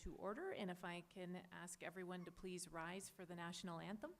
to order, and if I can ask everyone to please rise for the national anthem.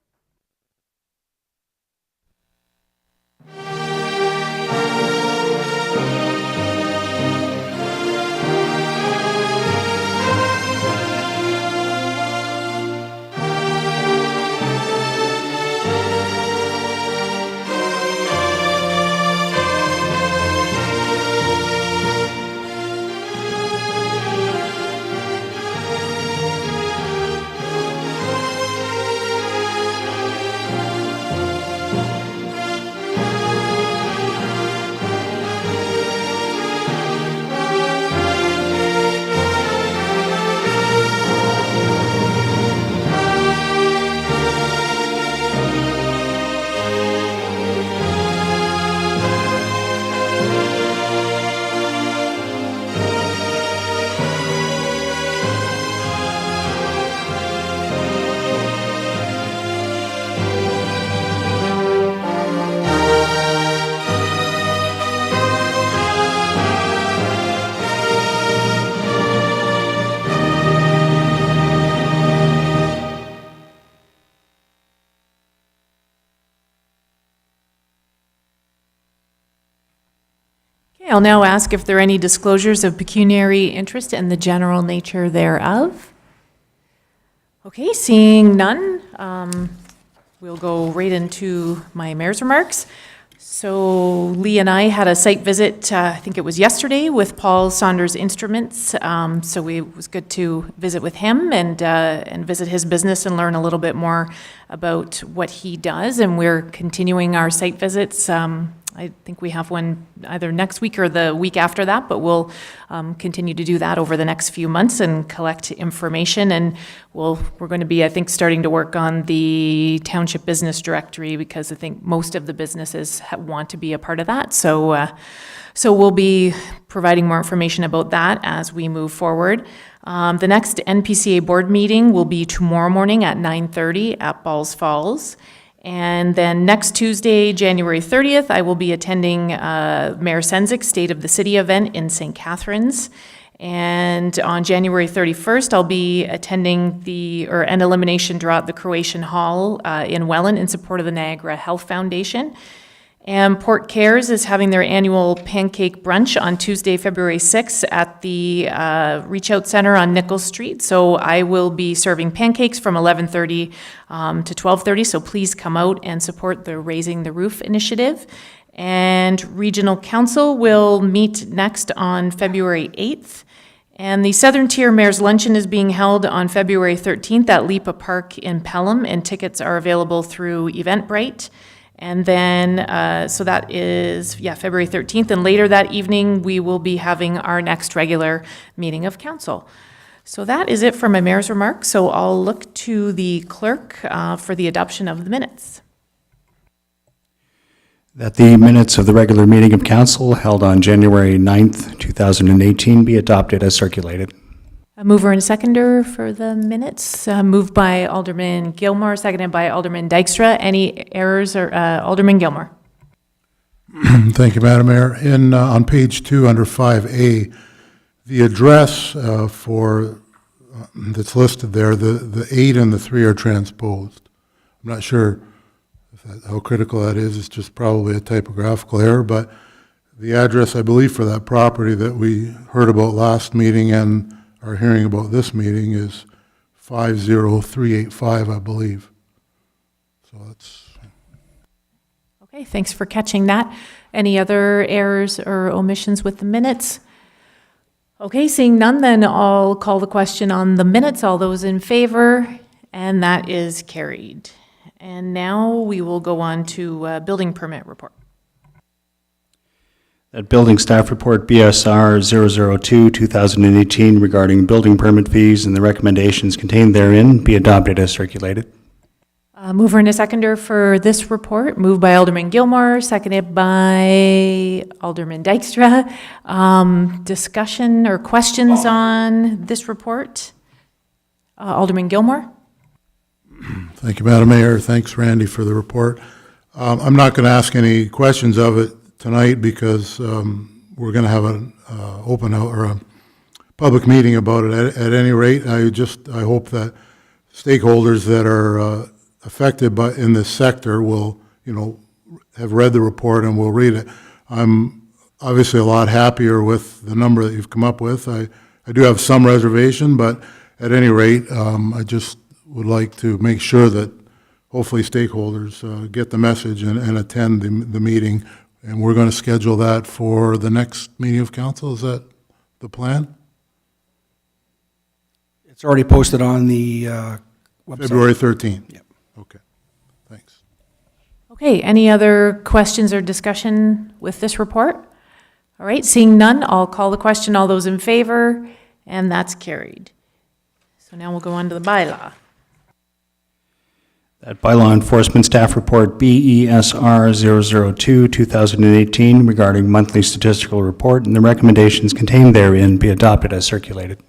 I'll now ask if there are any disclosures of pecuniary interest and the general nature thereof. Okay, seeing none, we'll go right into my mayor's remarks. So Lee and I had a site visit, I think it was yesterday, with Paul Saunders Instruments. So it was good to visit with him and visit his business and learn a little bit more about what he does. And we're continuing our site visits. I think we have one either next week or the week after that, but we'll continue to do that over the next few months and collect information. And we're going to be, I think, starting to work on the Township Business Directory, because I think most of the businesses want to be a part of that. So we'll be providing more information about that as we move forward. The next NPCA board meeting will be tomorrow morning at 9:30 at Balls Falls. And then next Tuesday, January 30th, I will be attending Mayor Senzik's State of the City event in St. Catharines. And on January 31st, I'll be attending an elimination draw at the Croatian Hall in Welland in support of the Niagara Health Foundation. And Port Cares is having their annual pancake brunch on Tuesday, February 6th at the Reach Out Center on Nichols Street. So I will be serving pancakes from 11:30 to 12:30. So please come out and support the Raising the Roof initiative. And Regional Council will meet next on February 8th. And the Southern Tier Mayor's Luncheon is being held on February 13th at Lipa Park in Pelham, and tickets are available through Eventbrite. And then, so that is, February 13th. And later that evening, we will be having our next regular meeting of council. So that is it for my mayor's remarks. So I'll look to the clerk for the adoption of the minutes. That the minutes of the regular meeting of council held on January 9th, 2018 be adopted as circulated. A mover and a seconder for the minutes. Moved by Alderman Gilmore, seconded by Alderman Dykstra. Any errors? Or Alderman Gilmore. Thank you, Madam Mayor. On page 2 under 5A, the address that's listed there, the 8 and the 3 are transposed. I'm not sure how critical that is. It's just probably a typographical error, but the address, I believe, for that property that we heard about last meeting and are hearing about this meeting is 50385, I believe. So that's... Okay, thanks for catching that. Any other errors or omissions with the minutes? Okay, seeing none, then I'll call the question on the minutes. All those in favor, and that is carried. And now we will go on to building permit report. That building staff report BSR 002-2018 regarding building permit fees and the recommendations contained therein be adopted as circulated. Mover and a seconder for this report. Moved by Alderman Gilmore, seconded by Alderman Dykstra. Discussion or questions on this report? Alderman Gilmore. Thank you, Madam Mayor. Thanks, Randy, for the report. I'm not going to ask any questions of it tonight because we're going to have an open house or a public meeting about it. At any rate, I hope that stakeholders that are affected in this sector will, have read the report and will read it. I'm obviously a lot happier with the number that you've come up with. I do have some reservation, but at any rate, I just would like to make sure that hopefully stakeholders get the message and attend the meeting. And we're going to schedule that for the next meeting of council. Is that the plan? It's already posted on the website. February 13th? Yep. Okay, thanks. Okay, any other questions or discussion with this report? All right, seeing none, I'll call the question. All those in favor, and that's carried. So now we'll go on to the bylaw. That bylaw enforcement staff report BESR 002, 2018 regarding monthly statistical report and the recommendations contained therein be adopted as circulated.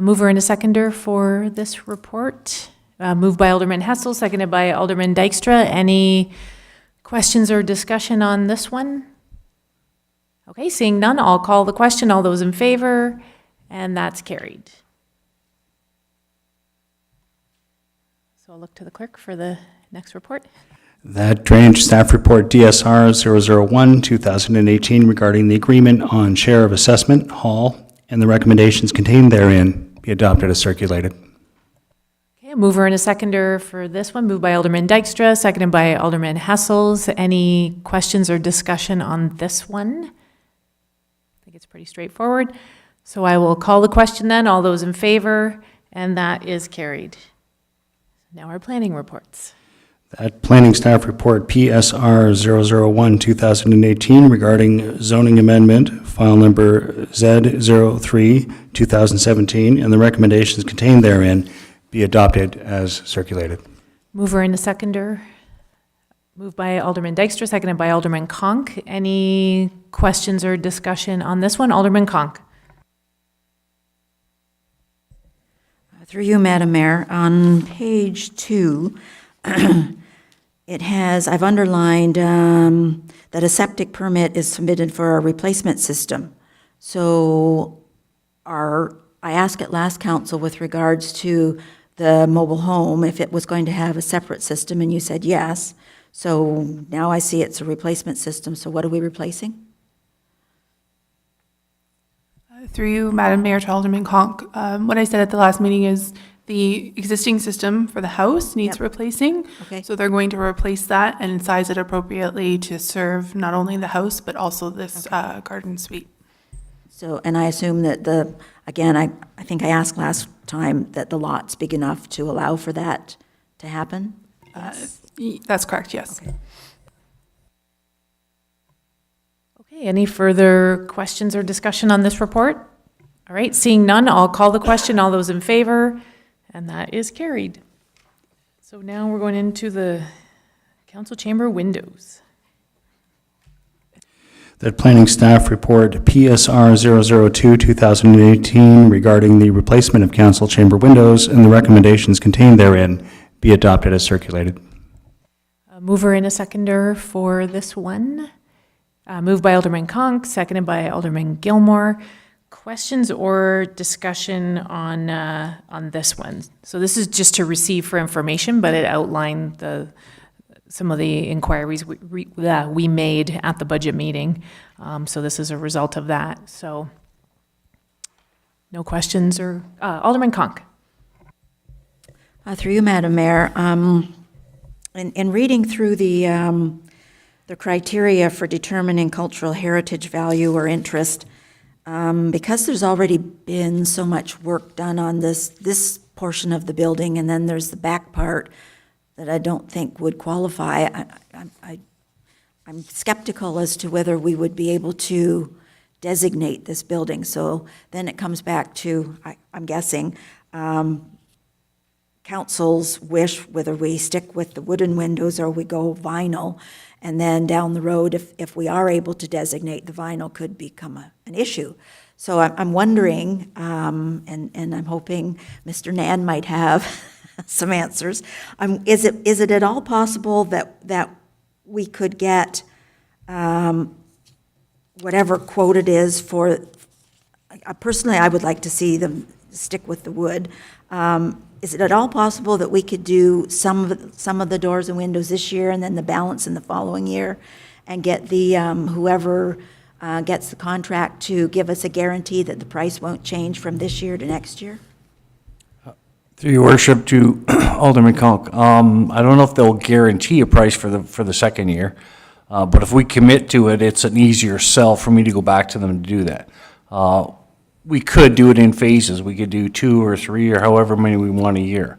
Mover and a seconder for this report. Moved by Alderman Hessel, seconded by Alderman Dykstra. Any questions or discussion on this one? Okay, seeing none, I'll call the question. All those in favor, and that's carried. So I'll look to the clerk for the next report. That drainage staff report DSR 001, 2018 regarding the agreement on share of assessment, hall, and the recommendations contained therein be adopted as circulated. Okay, a mover and a seconder for this one. Moved by Alderman Dykstra, seconded by Alderman Hessels. Any questions or discussion on this one? I think it's pretty straightforward. So I will call the question then. All those in favor, and that is carried. Now our planning reports. That planning staff report PSR 001, 2018 regarding zoning amendment, file number Z03, 2017, and the recommendations contained therein be adopted as circulated. Mover and a seconder. Moved by Alderman Dykstra, seconded by Alderman Conk. Any questions or discussion on this one? Alderman Conk. Through you, Madam Mayor, on page 2, it has, I've underlined that a septic permit is submitted for a replacement system. So I asked at last council with regards to the mobile home if it was going to have a separate system, and you said yes. So now I see it's a replacement system. So what are we replacing? Through you, Madam Mayor, to Alderman Conk. What I said at the last meeting is the existing system for the house needs replacing. Okay. So they're going to replace that and size it appropriately to serve not only the house, but also this garden suite. So, and I assume that I think I asked last time that the lot's big enough to allow for that to happen? Yes. That's correct, yes. Okay. Okay, any further questions or discussion on this report? All right, seeing none, I'll call the question. All those in favor, and that is carried. So now we're going into the council chamber windows. That planning staff report PSR 002, 2018 regarding the replacement of council chamber windows and the recommendations contained therein be adopted as circulated. A mover and a seconder for this one. Moved by Alderman Conk, seconded by Alderman Gilmore. Questions or discussion on this one? So this is just to receive for information, but it outlined some of the inquiries we made at the budget meeting. So this is a result of that. So no questions or Alderman Conk. Through you, Madam Mayor, in reading through the criteria for determining cultural heritage value or interest, because there's already been so much work done on this portion of the building, and then there's the back part that I don't think would qualify, I'm skeptical as to whether we would be able to designate this building. So then it comes back to, I'm guessing, council's wish, whether we stick with the wooden windows or we go vinyl. And then down the road, if we are able to designate, the vinyl could become an issue. So I'm wondering, and I'm hoping Mr. Nan might have some answers. Is it at all possible that we could get whatever quote it is for personally, I would like to see them stick with the wood. Is it at all possible that we could do some of the doors and windows this year and then the balance in the following year, and get the, whoever gets the contract to give us a guarantee that the price won't change from this year to next year? Through your worship to Alderman Conk, I don't know if they'll guarantee a price for the second year, but if we commit to it, it's an easier sell for me to go back to them to do that. We could do it in phases. We could do 2 or 3 or however many we want a year.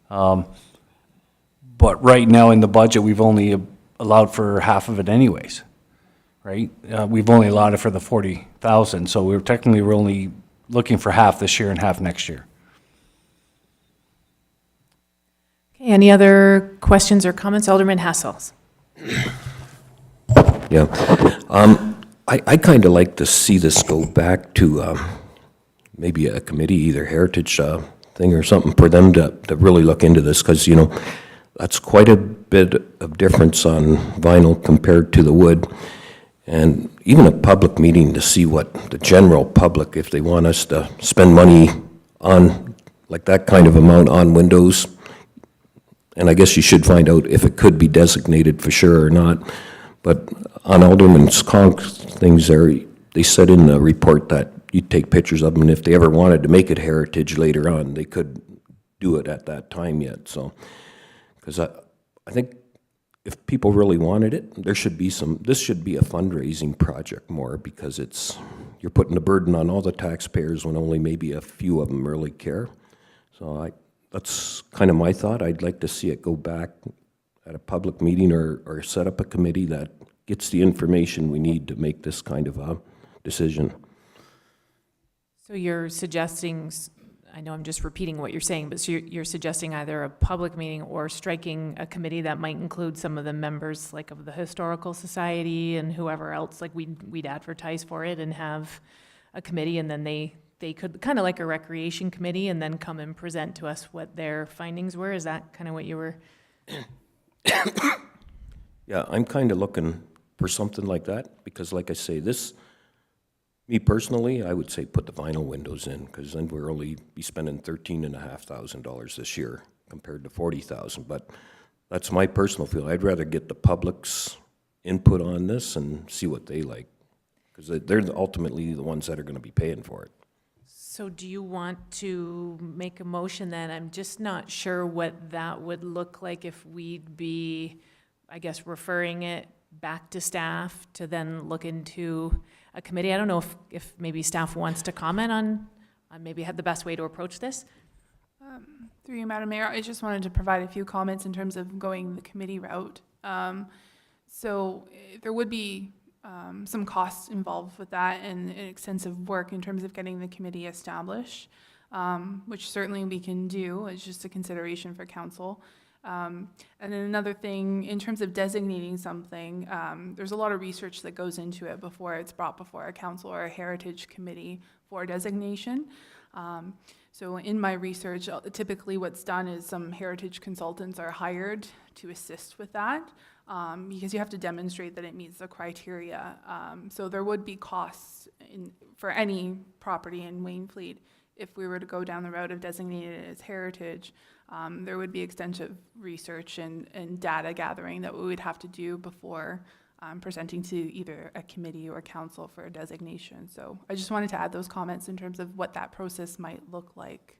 But right now in the budget, we've only allowed for half of it anyways, right? We've only allowed it for the 40,000, so we're only looking for half this year and half next year. Okay, any other questions or comments? Alderman Hassels. Yeah. I kind of like to see this go back to maybe a committee, either heritage thing or something, for them to really look into this, because, you know, that's quite a bit of difference on vinyl compared to the wood. And even a public meeting to see what the general public, if they want us to spend money on, like that kind of amount on windows, and I guess you should find out if it could be designated for sure or not. But on Alderman Conk's things there, they said in the report that you'd take pictures of them, and if they ever wanted to make it heritage later on, they could do it at that time yet. So, because I think if people really wanted it, this should be a fundraising project more, because you're putting the burden on all the taxpayers when only maybe a few of them really care. So that's kind of my thought. I'd like to see it go back at a public meeting, or set up a committee that gets the information we need to make this kind of a decision. So you're suggesting, I know I'm just repeating what you're saying, but so you're suggesting either a public meeting or striking a committee that might include some of the members, like of the Historical Society and whoever else, like we'd advertise for it and have a committee, and then they could, kind of like a recreation committee, and then come and present to us what their findings were. Is that kind of what you were? Yeah, I'm kind of looking for something like that, because like I say, me personally, I would say put the vinyl windows in, because then we're only be spending $13,500 this year compared to $40,000. But that's my personal feel. I'd rather get the public's input on this and see what they like, because they're ultimately the ones that are going to be paying for it. So do you want to make a motion then? I'm just not sure what that would look like, if we'd be, I guess, referring it back to staff to then look into a committee. I don't know if maybe staff wants to comment on maybe the best way to approach this. Through you, Madam Mayor, I just wanted to provide a few comments in terms of going the committee route. So there would be some costs involved with that, and extensive work in terms of getting the committee established, which certainly we can do. It's just a consideration for council. And then another thing, in terms of designating something, there's a lot of research that goes into it before it's brought before a council or a heritage committee for designation. So in my research, typically what's done is some heritage consultants are hired to assist with that, because you have to demonstrate that it meets the criteria. So there would be costs for any property in Wainfleet if we were to go down the route of designating it as heritage. There would be extensive research and data gathering that we would have to do before presenting to either a committee or council for a designation. So I just wanted to add those comments in terms of what that process might look like.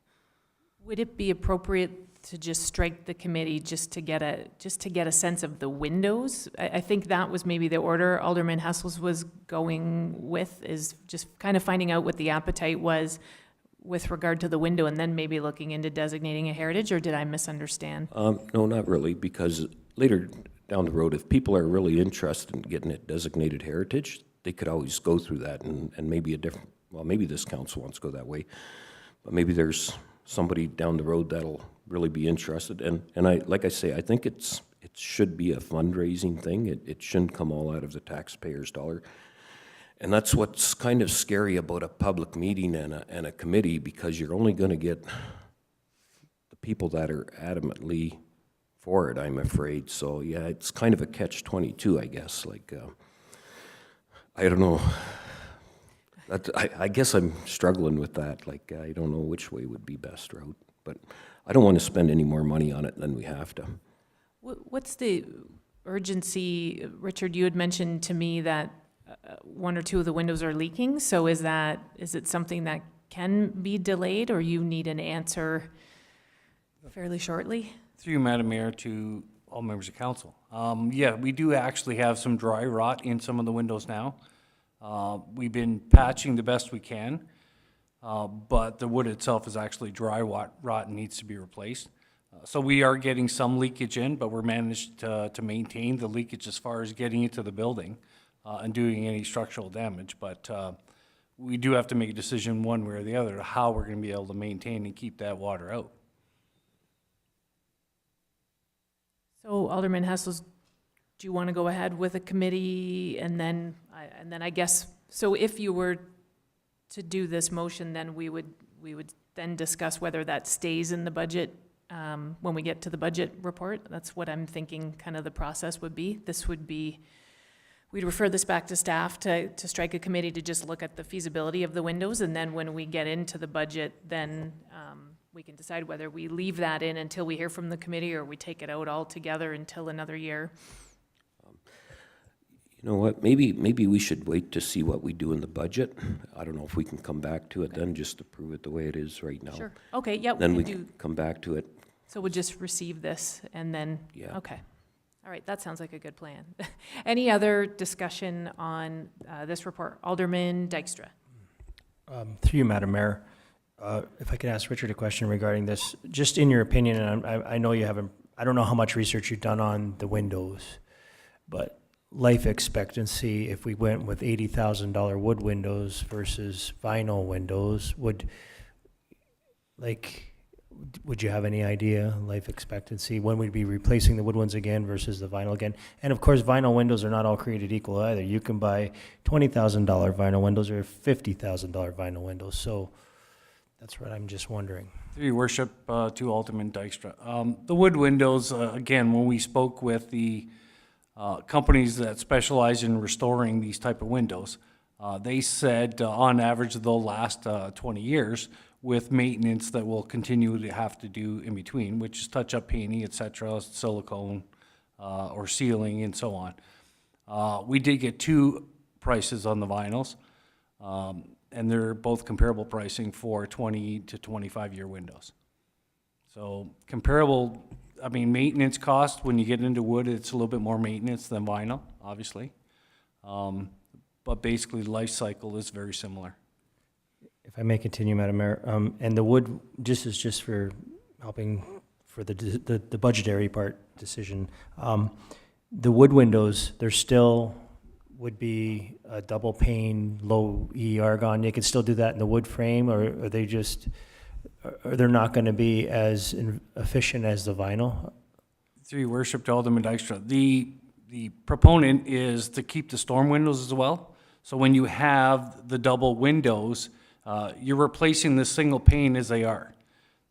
Would it be appropriate to just strike the committee just to get a sense of the windows? I think that was maybe the order Alderman Hessels was going with, is just kind of finding out what the appetite was with regard to the window, and then maybe looking into designating a heritage, or did I misunderstand? No, not really, because later down the road, if people are really interested in getting it designated heritage, they could always go through that, and maybe maybe this council wants to go that way, but maybe there's somebody down the road that'll really be interested. And like I say, I think it should be a fundraising thing. It shouldn't come all out of the taxpayer's dollar. And that's what's kind of scary about a public meeting and a committee, because you're only going to get the people that are adamantly for it, I'm afraid. So yeah, it's kind of a catch-22, I guess. Like, I don't know. I guess I'm struggling with that, like, I don't know which way would be best route, but I don't want to spend any more money on it than we have to. What's the urgency? Richard, you had mentioned to me that one or two of the windows are leaking, so is it something that can be delayed, or you need an answer fairly shortly? Through you, Madam Mayor, to all members of council. Yeah, we do actually have some dry rot in some of the windows now. We've been patching the best we can, but the wood itself is actually dry rot and needs to be replaced. So we are getting some leakage in, but we're managed to maintain the leakage as far as getting into the building and doing any structural damage. But we do have to make a decision one way or the other to how we're going to be able to maintain and keep that water out. So Alderman Hessels, do you want to go ahead with a committee, and then I guess, so if you were to do this motion, then we would then discuss whether that stays in the budget when we get to the budget report. That's what I'm thinking kind of the process would be. This would be, we'd refer this back to staff to strike a committee to just look at the feasibility of the windows, and then when we get into the budget, then we can decide whether we leave that in until we hear from the committee, or we take it out altogether until another year. You know what, maybe we should wait to see what we do in the budget. I don't know if we can come back to it then, just to prove it the way it is right now. Sure. Okay, yeah, Then we can can do, come back to it. so we'll just receive this and then, Yeah. okay. All right, that sounds like a good plan. Any other discussion on this report? Alderman Dykstra. Through you, Madam Mayor, if I could ask Richard a question regarding this, just in your opinion, and I know you haven't, I don't know how much research you've done on the windows, but life expectancy, if we went with $80,000 wood windows versus vinyl windows, would you have any idea, life expectancy, when we'd be replacing the wood ones again versus the vinyl again? And of course, vinyl windows are not all created equal either. You can buy $20,000 vinyl windows or $50,000 vinyl windows. So that's what I'm just wondering. Through your worship, to Alderman Dykstra. The wood windows, again, when we spoke with the companies that specialize in restoring these type of windows, they said on average they'll last 20 years with maintenance that we'll continue to have to do in between, which is touch-up painting, et cetera, silicone or sealing and so on. We did get two prices on the vinyls, and they're both comparable pricing for 20 to 25-year windows. So comparable, I mean, maintenance cost, when you get into wood, it's a little bit more maintenance than vinyl, obviously. But basically, the life cycle is very similar. If I may continue, Madam Mayor, and the wood, just for helping for the budgetary part decision, the wood windows, they're still would be a double pane, low E argon. You could still do that in the wood frame, or are they just, are they not going to be as efficient as the vinyl? Through your worship, to Alderman Dykstra, the proponent is to keep the storm windows as well. So when you have the double windows, you're replacing the single pane as they are.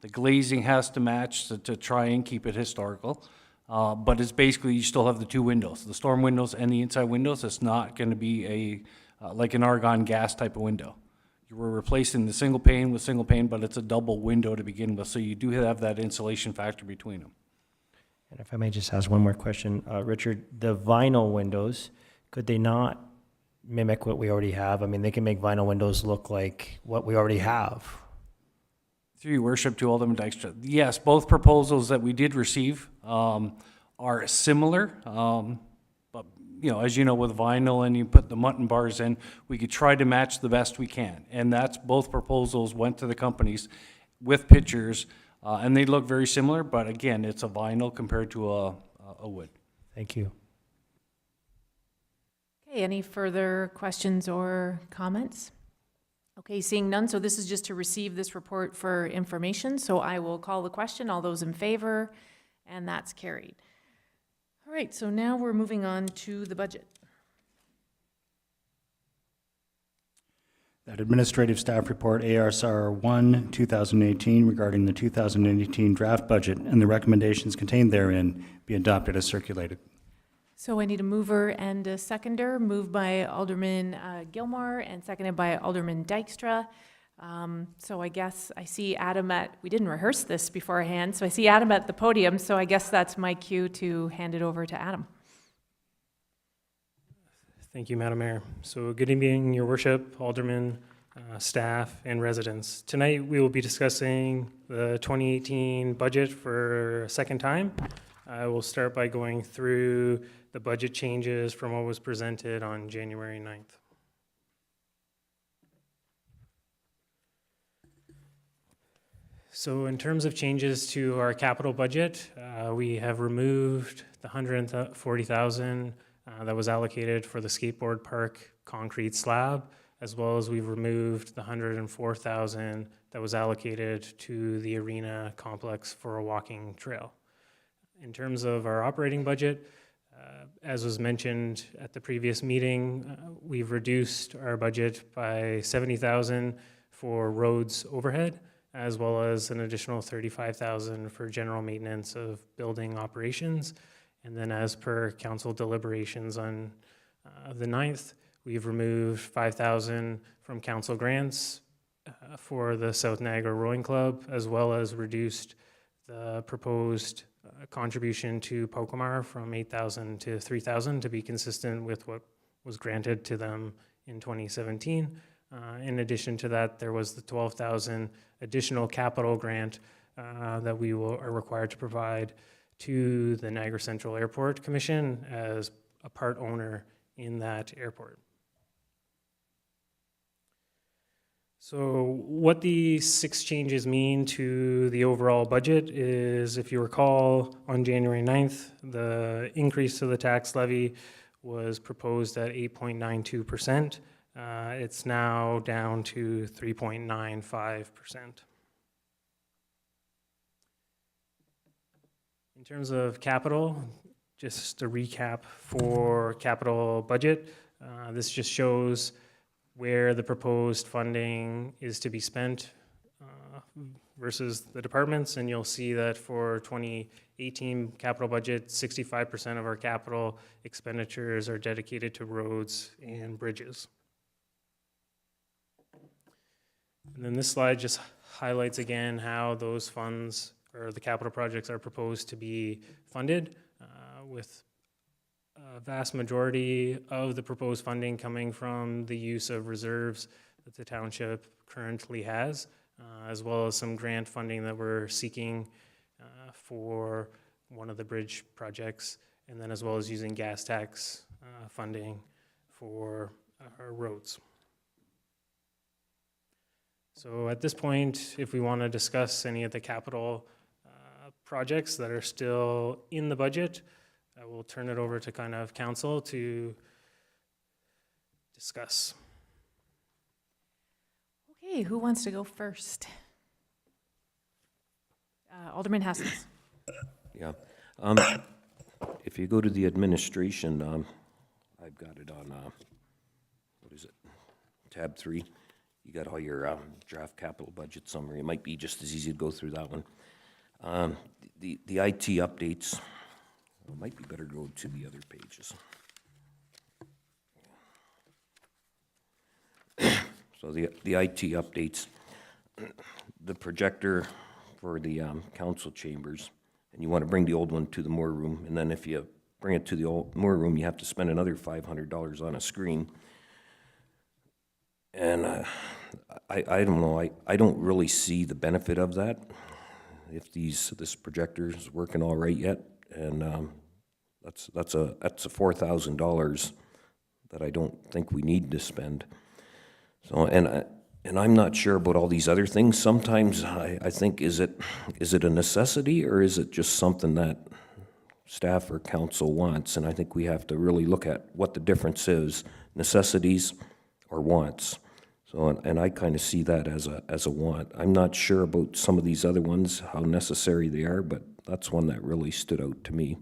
The glazing has to match to try and keep it historical. But it's basically, you still have the two windows, the storm windows and the inside windows. It's not going to be like an argon gas type of window. You were replacing the single pane with single pane, but it's a double window to begin with. So you do have that insulation factor between them. And if I may just ask one more question, Richard, the vinyl windows, could they not mimic what we already have? I mean, they can make vinyl windows look like what we already have. Through your worship, to Alderman Dykstra, yes, both proposals that we did receive are similar. But, you know, as you know, with vinyl and you put the mutton bars in, we could try to match the best we can. And that's, both proposals went to the companies with pictures, and they look very similar. But again, it's a vinyl compared to a wood. Thank you. Okay, any further questions or comments? Okay, seeing none, so this is just to receive this report for information, so I will call the question. All those in favor, and that's carried. All right, so now we're moving on to the budget. That administrative staff report, ARSR 1, 2018, regarding the 2018 draft budget and the recommendations contained therein be adopted as circulated. So I need a mover and a seconder, moved by Alderman Gilmore and seconded by Alderman Dykstra. So I guess I see Adam we didn't rehearse this beforehand, so I see Adam at the podium, so I guess that's my cue to hand it over to Adam. Thank you, Madam Mayor. So good evening, Your Worship, Aldermen, staff, and residents. Tonight, we will be discussing the 2018 budget for a second time. I will start by going through the budget changes from what was presented on January 9th. So in terms of changes to our capital budget, we have removed the $140,000 that was allocated for the skateboard park concrete slab, as well as we've removed the $104,000 that was allocated to the arena complex for a walking trail. In terms of our operating budget, as was mentioned at the previous meeting, we've reduced our budget by $70,000 for roads overhead, as well as an additional $35,000 for general maintenance of building operations. And then as per council deliberations on the 9th, we've removed $5,000 from council grants for the South Niagara Rowing Club, as well as reduced the proposed contribution to Pocomar from $8,000 to $3,000 to be consistent with what was granted to them in 2017. In addition to that, there was the $12,000 additional capital grant that we are required to provide to the Niagara Central Airport Commission as a part owner in that airport. So what these 6 changes mean to the overall budget is, if you recall, on January 9th, the increase to the tax levy was proposed at 8.92%. It's now down to 3.95%. In terms of capital, just a recap for capital budget. This just shows where the proposed funding is to be spent versus the departments, and you'll see that for 2018 capital budget, 65% of our capital expenditures are dedicated to roads and bridges. And then this slide just highlights again how those funds or the capital projects are proposed to be funded, with a vast majority of the proposed funding coming from the use of reserves that the township currently has, as well as some grant funding that we're seeking for one of the bridge projects, and then as well as using gas tax funding for our roads. So at this point, if we want to discuss any of the capital projects that are still in the budget, I will turn it over to kind of council to discuss. Okay, who wants to go first? Alderman Haskins. Yeah. If you go to the administration, I've got it on, what is it, tab 3. You got all your draft capital budget summary. It might be just as easy to go through that one. The IT updates, it might be better to go to the other pages. So the IT updates, the projector for the council chambers, and you want to bring the old one to the Moore Room, and then if you bring it to the old Moore Room, you have to spend another $500 on a screen. And I don't know, I don't really see the benefit of that, if this projector is working all right yet, and that's a $4,000 that I don't think we need to spend. So and I'm not sure about all these other things. Sometimes I think, is it a necessity, or is it just something that staff or council wants? And I think we have to really look at what the difference is, necessities or wants. So, and I kind of see that as a want. I'm not sure about some of these other ones, how necessary they are, but that's one that really stood out to me.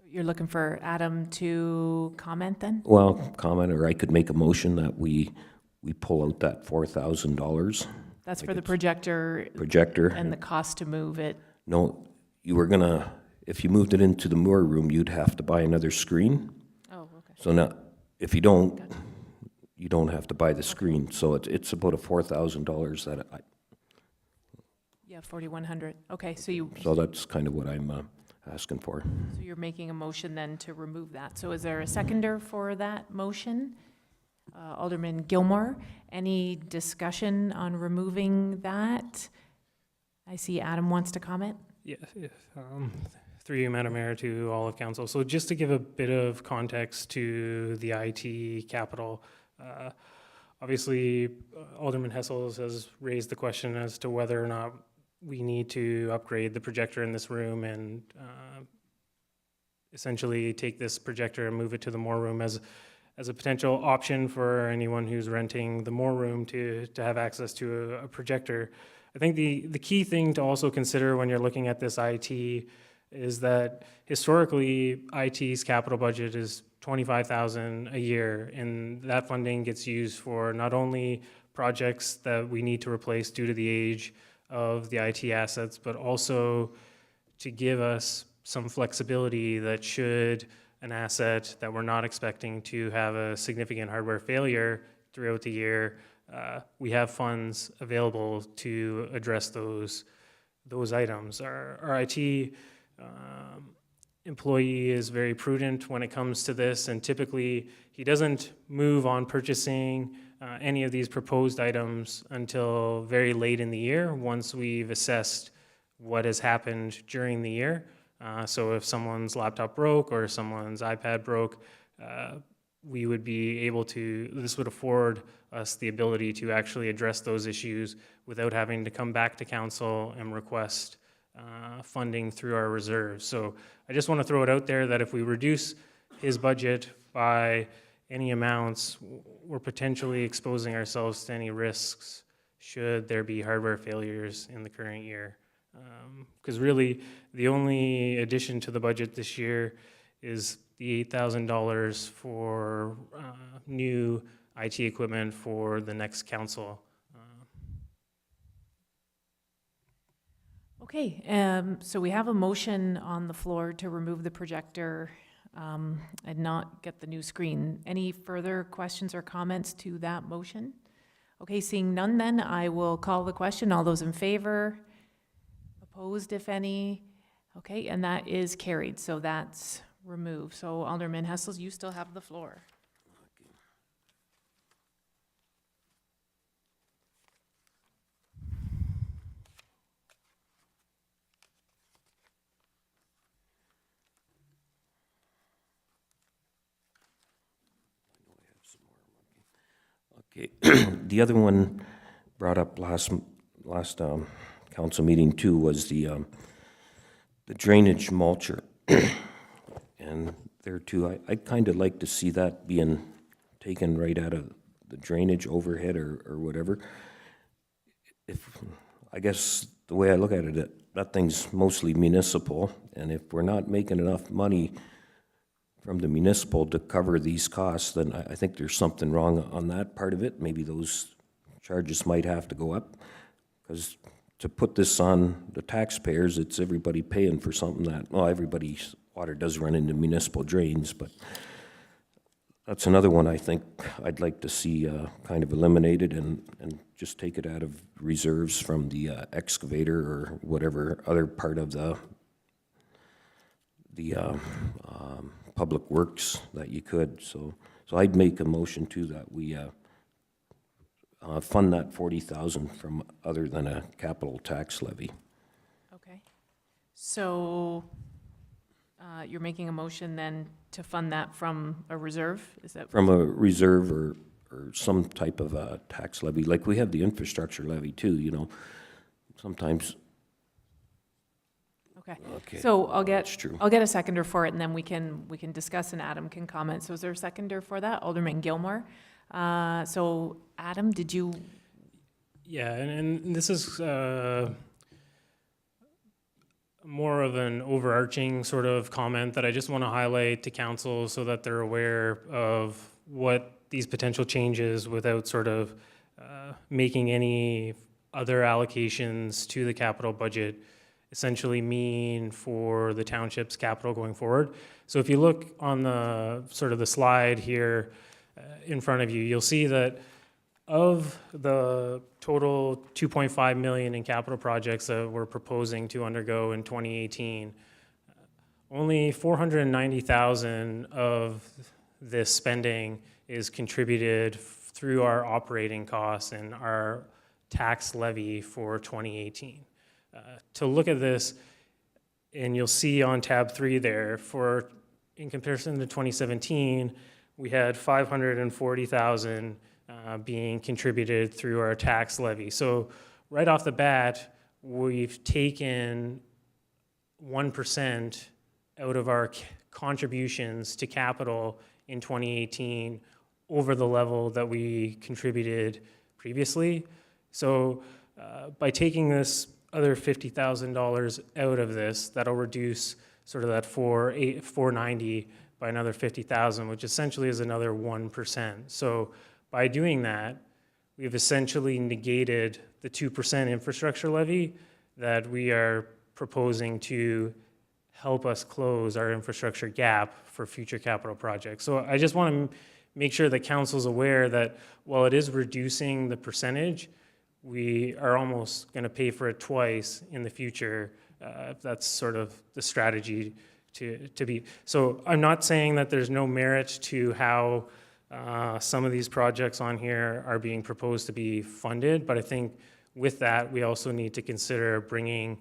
You're looking for Adam to comment then? Well, comment, or I could make a motion that we pull out that $4,000. That's for the projector Projector. and the cost to move it. No, you were gonna, if you moved it into the Moore room, you'd have to buy another screen. Oh, okay. So now, if you don't, you don't have to buy the screen. So it's about a $4,000 that Yeah, 4,100. Okay, so so that's kind of what I'm asking for. so you're making a motion then to remove that. So is there a seconder for that motion? Alderman Gilmore, any discussion on removing that? I see Adam wants to comment. Yeah, through you, Madam Mayor, to all of council. So just to give a bit of context to the IT capital, obviously Alderman Hessels has raised the question as to whether or not we need to upgrade the projector in this room and essentially take this projector and move it to the Moore room as a potential option for anyone who's renting the Moore room to have access to a projector. I think the key thing to also consider when you're looking at this IT is that historically IT's capital budget is $25,000 a year, and that funding gets used for not only projects that we need to replace due to the age of the IT assets, but also to give us some flexibility that should an asset that we're not expecting to have a significant hardware failure throughout the year, we have funds available to address those items. Our IT employee is very prudent when it comes to this, and typically he doesn't move on purchasing any of these proposed items until very late in the year, once we've assessed what has happened during the year. So if someone's laptop broke or someone's iPad broke, we would be able to, this would afford us the ability to actually address those issues without having to come back to council and request funding through our reserves. So I just want to throw it out there that if we reduce his budget by any amounts, we're potentially exposing ourselves to any risks should there be hardware failures in the current year. Because really, the only addition to the budget this year is the $8,000 for new IT equipment for the next council. Okay, so we have a motion on the floor to remove the projector and not get the new screen. Any further questions or comments to that motion? Okay, seeing none then, I will call the question. All those in favor? Opposed, if any? Okay, and that is carried, so that's removed. So Alderman Hessels, you still have the floor. Okay, the other one brought up last council meeting too was the drainage mulcher. And there too, I'd kind of like to see that being taken right out of the drainage overhead or whatever. I guess the way I look at it, that thing's mostly municipal, and if we're not making enough money from the municipal to cover these costs, then I think there's something wrong on that part of it. Maybe those charges might have to go up, because to put this on the taxpayers, it's everybody paying for something that, well, everybody's water does run into municipal drains, but that's another one I think I'd like to see kind of eliminated and just take it out of reserves from the excavator or whatever other part of the public works that you could. So I'd make a motion too that we fund that $40,000 from other than a capital tax levy. Okay. So you're making a motion then to fund that from a reserve? Is that from a reserve or some type of a tax levy, like we have the infrastructure levy too, you know, sometimes. Okay. So I'll get true. I'll get a seconder for it, and then we can discuss, and Adam can comment. So is there a seconder for that? Alderman Gilmore. So Adam, did you? Yeah, and this is more of an overarching sort of comment that I just want to highlight to council so that they're aware of what these potential changes without sort of making any other allocations to the capital budget essentially mean for the township's capital going forward. So if you look on the sort of the slide here in front of you, you'll see that of the total 2.5 million in capital projects that we're proposing to undergo in 2018, only 490,000 of this spending is contributed through our operating costs and our tax levy for 2018. To look at this, and you'll see on tab 3 there, in comparison to 2017, we had 540,000 being contributed through our tax levy. So right off the bat, we've taken 1% out of our contributions to capital in 2018 over the level that we contributed previously. So by taking this other $50,000 out of this, that'll reduce sort of that 490 by another 50,000, which essentially is another 1%. So by doing that, we've essentially negated the 2% infrastructure levy that we are proposing to help us close our infrastructure gap for future capital projects. So I just want to make sure that council's aware that while it is reducing the percentage, we are almost going to pay for it twice in the future. That's sort of the strategy to be. So I'm not saying that there's no merit to how some of these projects on here are being proposed to be funded, but I think with that, we also need to consider bringing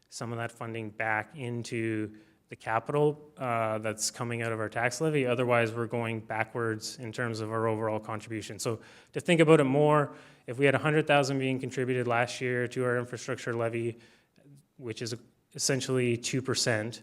some of that funding back into the capital that's coming out of our tax levy. Otherwise, we're going backwards in terms of our overall contribution. So to think about it more, if we had 100,000 being contributed last year to our infrastructure levy, which is essentially 2%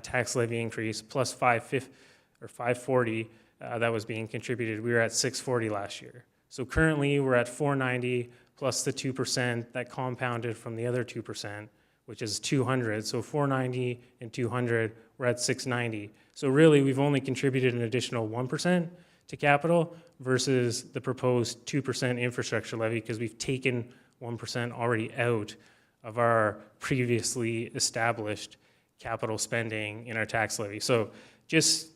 tax levy increase, plus 540 that was being contributed, we were at 640 last year. So currently, we're at 490 plus the 2% that compounded from the other 2%, which is 200. So 490 and 200, we're at 690. So really, we've only contributed an additional 1% to capital versus the proposed 2% infrastructure levy because we've taken 1% already out of our previously established capital spending in our tax levy. So just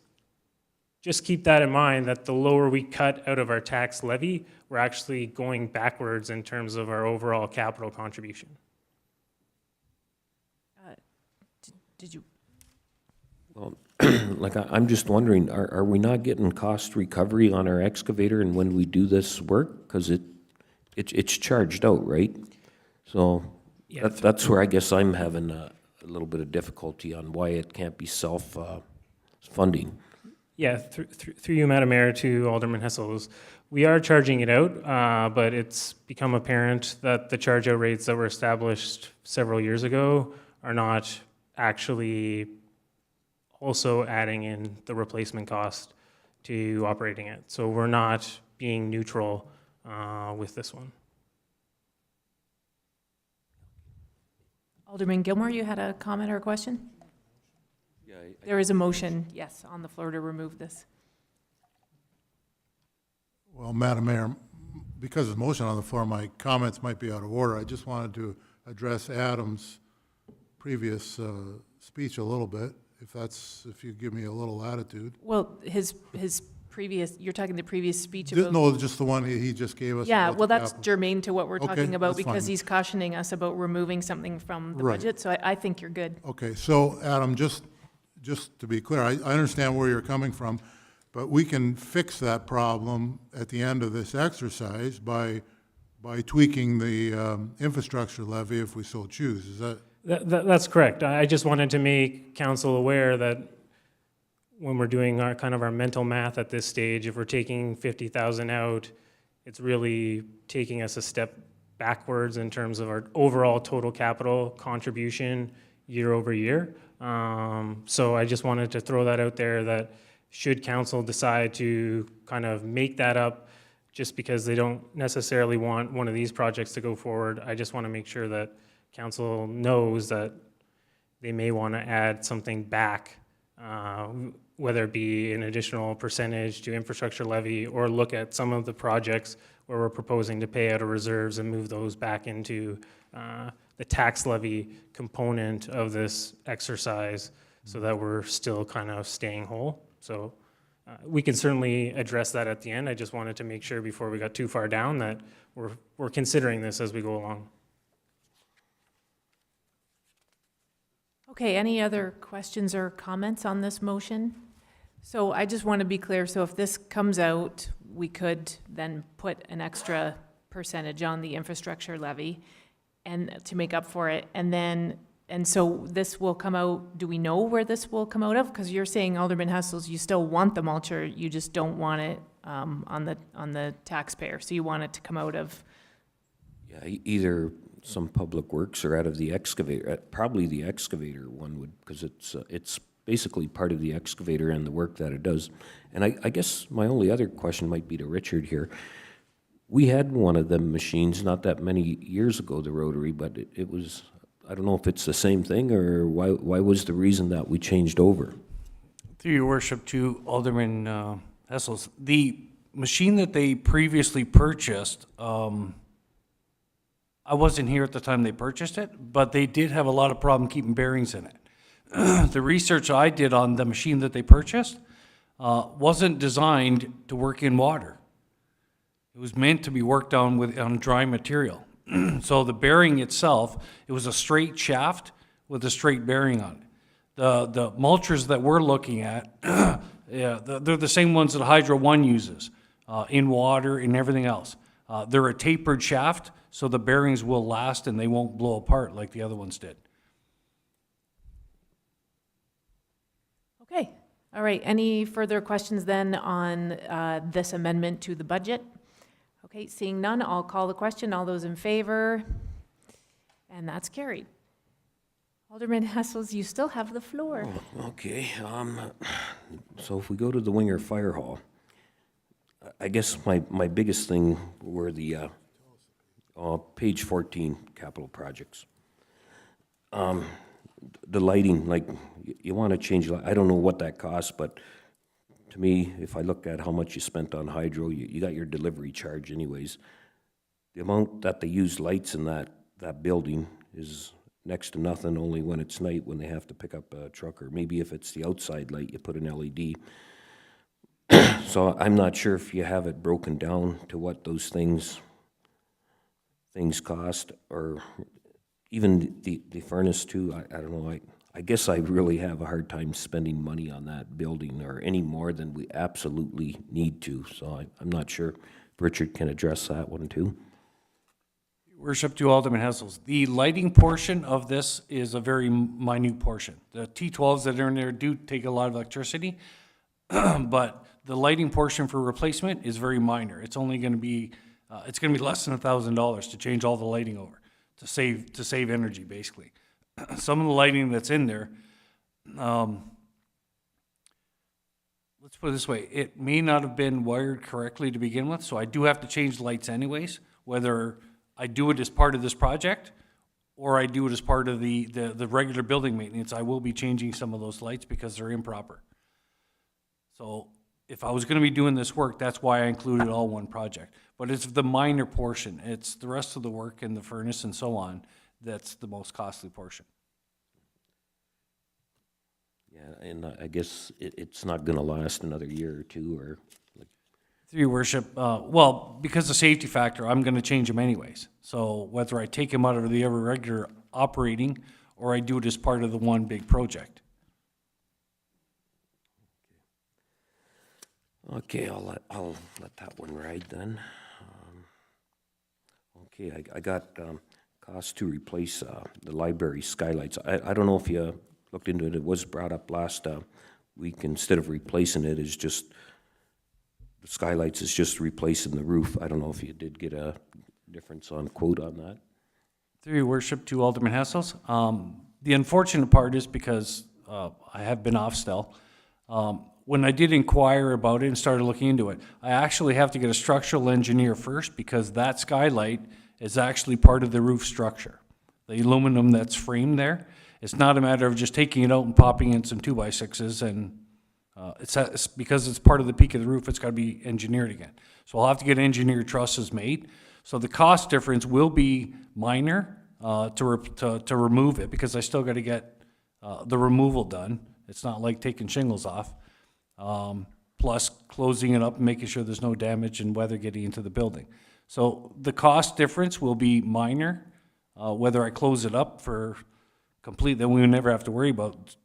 keep that in mind, that the lower we cut out of our tax levy, we're actually going backwards in terms of our overall capital contribution. Did you? Well, like I'm just wondering, are we not getting cost recovery on our excavator and when we do this work? Because it's charged out, right? So Yeah. that's where I guess I'm having a little bit of difficulty on why it can't be self-funding. Yeah, through you, Madam Mayor, to Alderman Hessels, we are charging it out, but it's become apparent that the charge-out rates that were established several years ago are not actually also adding in the replacement cost to operating it. So we're not being neutral with this one. Alderman Gilmore, you had a comment or a question? Yeah, There is a motion, yes, on the floor to remove this. Well, Madam Mayor, because there's a motion on the floor, my comments might be out of order. I just wanted to address Adam's previous speech a little bit, if you give me a little latitude. Well, his previous, you're talking the previous speech about. No, just the one he just gave us. Yeah, about well, the that's capital. germane to what we're Okay, talking about that's because fine. he's cautioning us about removing something from the Right. budget, so I think you're good. Okay, so Adam, just to be clear, I understand where you're coming from, but we can fix that problem at the end of this exercise by tweaking the infrastructure levy if we so choose. Is that? That's correct. I just wanted to make council aware that when we're doing our kind of our mental math at this stage, if we're taking 50,000 out, it's really taking us a step backwards in terms of our overall total capital contribution year over year. So I just wanted to throw that out there that should council decide to kind of make that up just because they don't necessarily want one of these projects to go forward, I just want to make sure that council knows that they may want to add something back, whether it be an additional percentage to infrastructure levy or look at some of the projects where we're proposing to pay out of reserves and move those back into the tax levy component of this exercise so that we're still kind of staying whole. So we can certainly address that at the end. I just wanted to make sure before we got too far down that we're considering this as we go along. Okay, any other questions or comments on this motion? So I just want to be clear, so if this comes out, we could then put an extra percentage on the infrastructure levy and to make up for it, and so this will come out, do we know where this will come out of? Because you're saying, Alderman Hessels, you still want the mulcher, you just don't want it on the taxpayer, so you want it to come out of, Yeah, either some public works or out of the excavator, probably the excavator one would, because it's basically part of the excavator and the work that it does. And I guess my only other question might be to Richard here. We had one of them machines not that many years ago, the rotary, but it was, I don't know if it's the same thing, or why was the reason that we changed over? Through your worship to Alderman Hessels, the machine that they previously purchased, I wasn't here at the time they purchased it, but they did have a lot of problem keeping bearings in it. The research I did on the machine that they purchased wasn't designed to work in water. It was meant to be worked on dry material. So the bearing itself, it was a straight shaft with a straight bearing on it. The mulchers that we're looking at, yeah, they're the same ones that Hydro One uses in water and everything else. They're a tapered shaft, so the bearings will last and they won't blow apart like the other ones did. okay. All right, any further questions then on this amendment to the budget? Okay, seeing none, I'll call the question. All those in favor? And that's carried. Alderman Hessels, you still have the floor. Oh, okay, so if we go to the Winger Fire Hall, I guess my biggest thing were the page 14 capital projects. The lighting, like, you want to change, I don't know what that costs, but to me, if I look at how much you spent on hydro, you got your delivery charge anyways. The amount that they use lights in that building is next to nothing, only when it's night, when they have to pick up a truck, or maybe if it's the outside light, you put an LED. So I'm not sure if you have it broken down to what those things cost, or even the furnace too. I don't know, I guess I really have a hard time spending money on that building, or any more than we absolutely need to. So I'm not sure if Richard can address that one too. Worship to Alderman Hessels. The lighting portion of this is a very minute portion. The T12s that are in there do take a lot of electricity, but the lighting portion for replacement is very minor. It's only going to be, it's going to be less than $1,000 to change all the lighting over, to save energy, basically. Some of the lighting that's in there, let's put it this way, it may not have been wired correctly to begin with, so I do have to change the lights anyways, whether I do it as part of this project or I do it as part of the regular building maintenance. I will be changing some of those lights because they're improper. So if I was going to be doing this work, that's why I included all one project. But it's the minor portion. It's the rest of the work and the furnace and so on that's the most costly portion. Yeah, and I guess it's not going to last another year or two, or like. Through your worship, well, because of safety factor, I'm going to change them anyways. So whether I take them out of the ever regular operating or I do it as part of the one big project. Okay, I'll let that one ride then. Okay, I got cost to replace the library skylights. I don't know if you looked into it. It was brought up last week. Instead of replacing it, is just the skylights is just replacing the roof. I don't know if you did get a difference on quote on that. Through your worship to Alderman Hessels. The unfortunate part is because I have been off still. When I did inquire about it and started looking into it, I actually have to get a structural engineer first because that skylight is actually part of the roof structure. The aluminum that's framed there. It's not a matter of just taking it out and popping in some 2x6s, and it's because it's part of the peak of the roof, it's got to be engineered again. So I'll have to get engineered trusses made. So the cost difference will be minor to remove it, because I still gotta get, the removal done. It's not like taking shingles off. Plus closing it up and making sure there's no damage and weather getting into the building. So the cost difference will be minor. Whether I close it up for complete, then we will never have to worry about,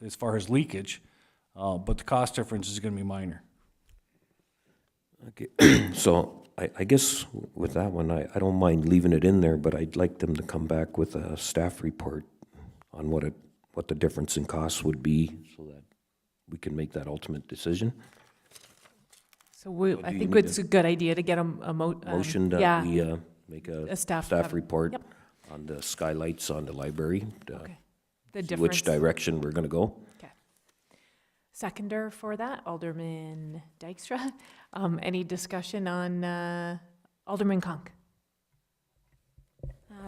as far as leakage. But the cost difference is gonna be minor. Okay, so I guess with that one, I don't mind leaving it in there, but I'd like them to come back with a staff report on what the difference in costs would be, so that we can make that ultimate decision. So do I you think need it's a good idea to get Motion yeah, that we make a a staff staff report Yep. on the skylights on the library, Okay. The see difference. which direction we're gonna go. Okay. Seconder for that, Alderman Dykstra. Any discussion on Alderman Conk?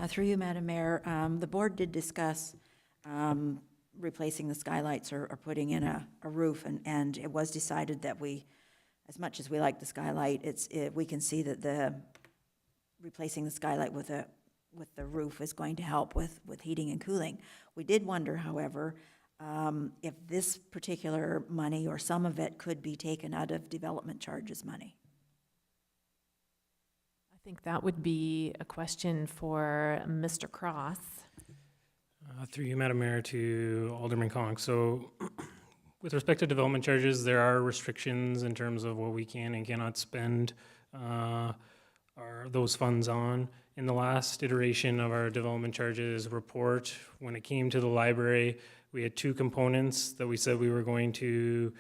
Through you, Madam Mayor, the board did discuss replacing the skylights or putting in a roof, and it was decided that we, as much as we like the skylight, we can see that replacing the skylight with the roof is going to help with heating and cooling. We did wonder, however, if this particular money or some of it could be taken out of development charges money. I think that would be a question for Mr. Cross. Through you, Madam Mayor, to Alderman Conk. So with respect to development charges, there are restrictions in terms of what we can and cannot spend those funds on. In the last iteration of our development charges report, when it came to the library, we had two components that we said we were going to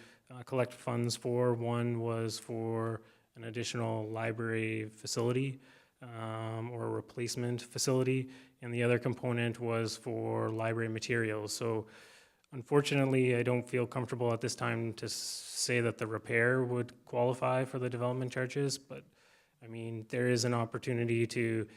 collect funds for. One was for an additional library facility or a replacement facility, and the other component was for library materials. So unfortunately, I don't feel comfortable at this time to say that the repair would qualify for the development charges, but I mean, there is an opportunity to,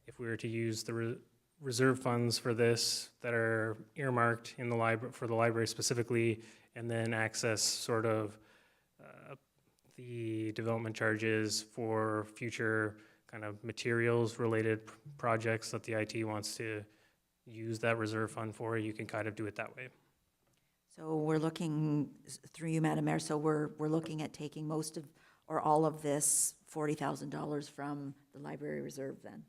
if we were to use the reserve funds for this that are earmarked in the library, for the library specifically, and then access sort of the development charges for future kind of materials related projects that the IT wants to use that reserve fund for, you can kind of do it that way. So we're looking, through you, Madam Mayor, so we're looking at taking most of, or all of this $40,000 from the library reserve then?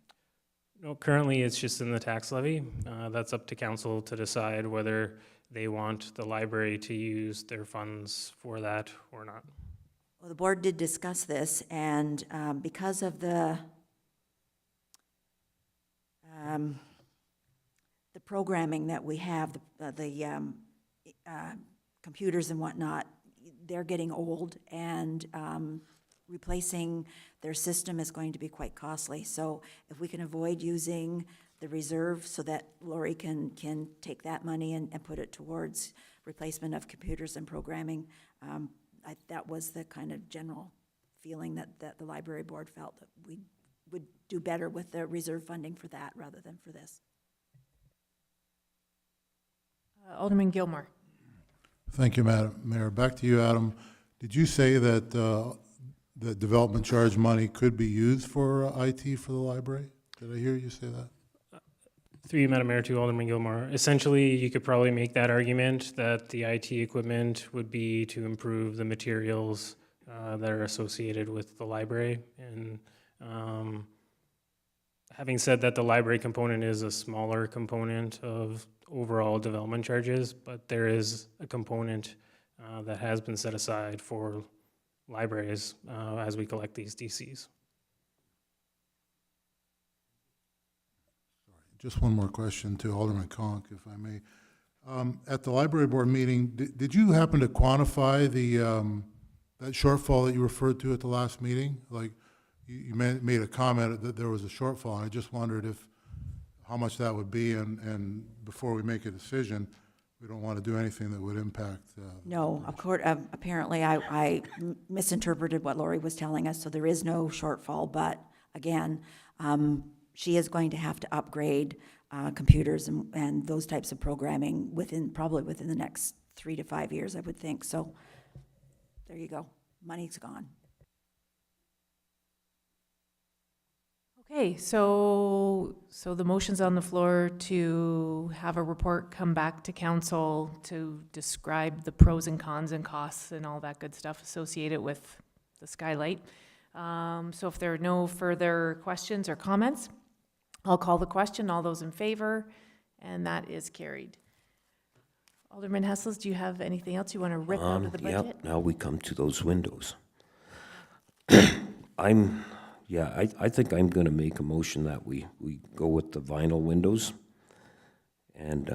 No, currently it's just in the tax levy. That's up to council to decide whether they want the library to use their funds for that or not. Well, the board did discuss this, and because of the programming that we have, the computers and whatnot, they're getting old, and replacing their system is going to be quite costly. So if we can avoid using the reserve so that Lori can take that money and put it towards replacement of computers and programming, that was the kind of general feeling that the library board felt, that we would do better with the reserve funding for that rather than for this. Alderman Gilmore. Thank you, Madam Mayor. Back to you, Adam. Did you say that the development charge money could be used for IT for the library? Did I hear you say that? Through you, Madam Mayor, to Alderman Gilmore. Essentially, you could probably make that argument that the IT equipment would be to improve the materials that are associated with the library. And having said that, the library component is a smaller component of overall development charges, but there is a component that has been set aside for libraries as we collect these DCs. Just one more question to Alderman Conk, if I may. At the library board meeting, did you happen to quantify that shortfall that you referred to at the last meeting? Like, you made a comment that there was a shortfall, and I just wondered how much that would be, and before we make a decision, we don't want to do anything that would impact. No, of course, apparently I misinterpreted what Lori was telling us, so there is no shortfall, but again, she is going to have to upgrade computers and those types of programming probably within the next 3 to 5 years, I would think. So there you go. Money's gone. Okay, so the motion's on the floor to have a report come back to council to describe the pros and cons and costs and all that good stuff associated with the skylight. So if there are no further questions or comments, I'll call the question. All those in favor, and that is carried. Alderman Hessels, do you have anything else you want to rip out of the budget? Yep, now we come to those windows. I think I'm gonna make a motion that we go with the vinyl windows. And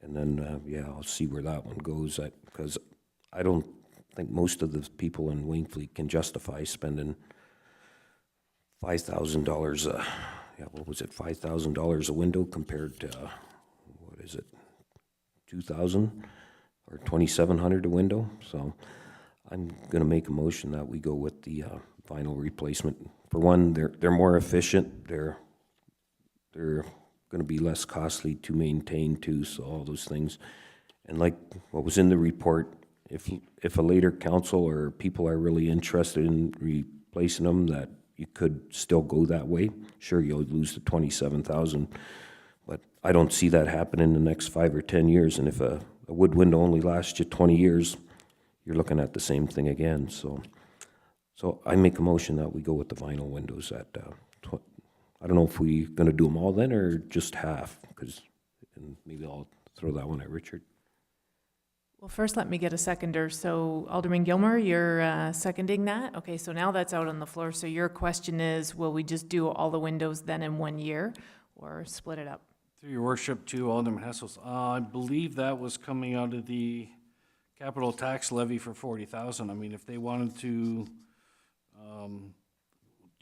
then, I'll see where that one goes, because I don't think most of the people in Wainfleet can justify spending $5,000, what was it, $5,000 a window compared to, what is it, 2,000 or 2,700 a window? So I'm gonna make a motion that we go with the vinyl replacement. For one, they're more efficient, they're gonna be less costly to maintain too, so all those things. And like what was in the report, if a later council or people are really interested in replacing them, that you could still go that way. Sure, you'll lose the 27,000, but I don't see that happening in the next 5 or 10 years. And if a wood window only lasts you 20 years, you're looking at the same thing again. So I make a motion that we go with the vinyl windows at, I don't know if we're going to do them all then or just half, and maybe I'll throw that one at Richard. Well, first, let me get a seconder. So Alderman Gilmer, you're seconding that? Okay, so now that's out on the floor. So your question is, will we just do all the windows then in 1 year or split it up? Through your worship to Alderman Hessels, I believe that was coming out of the capital tax levy for 40,000. I mean, if they wanted to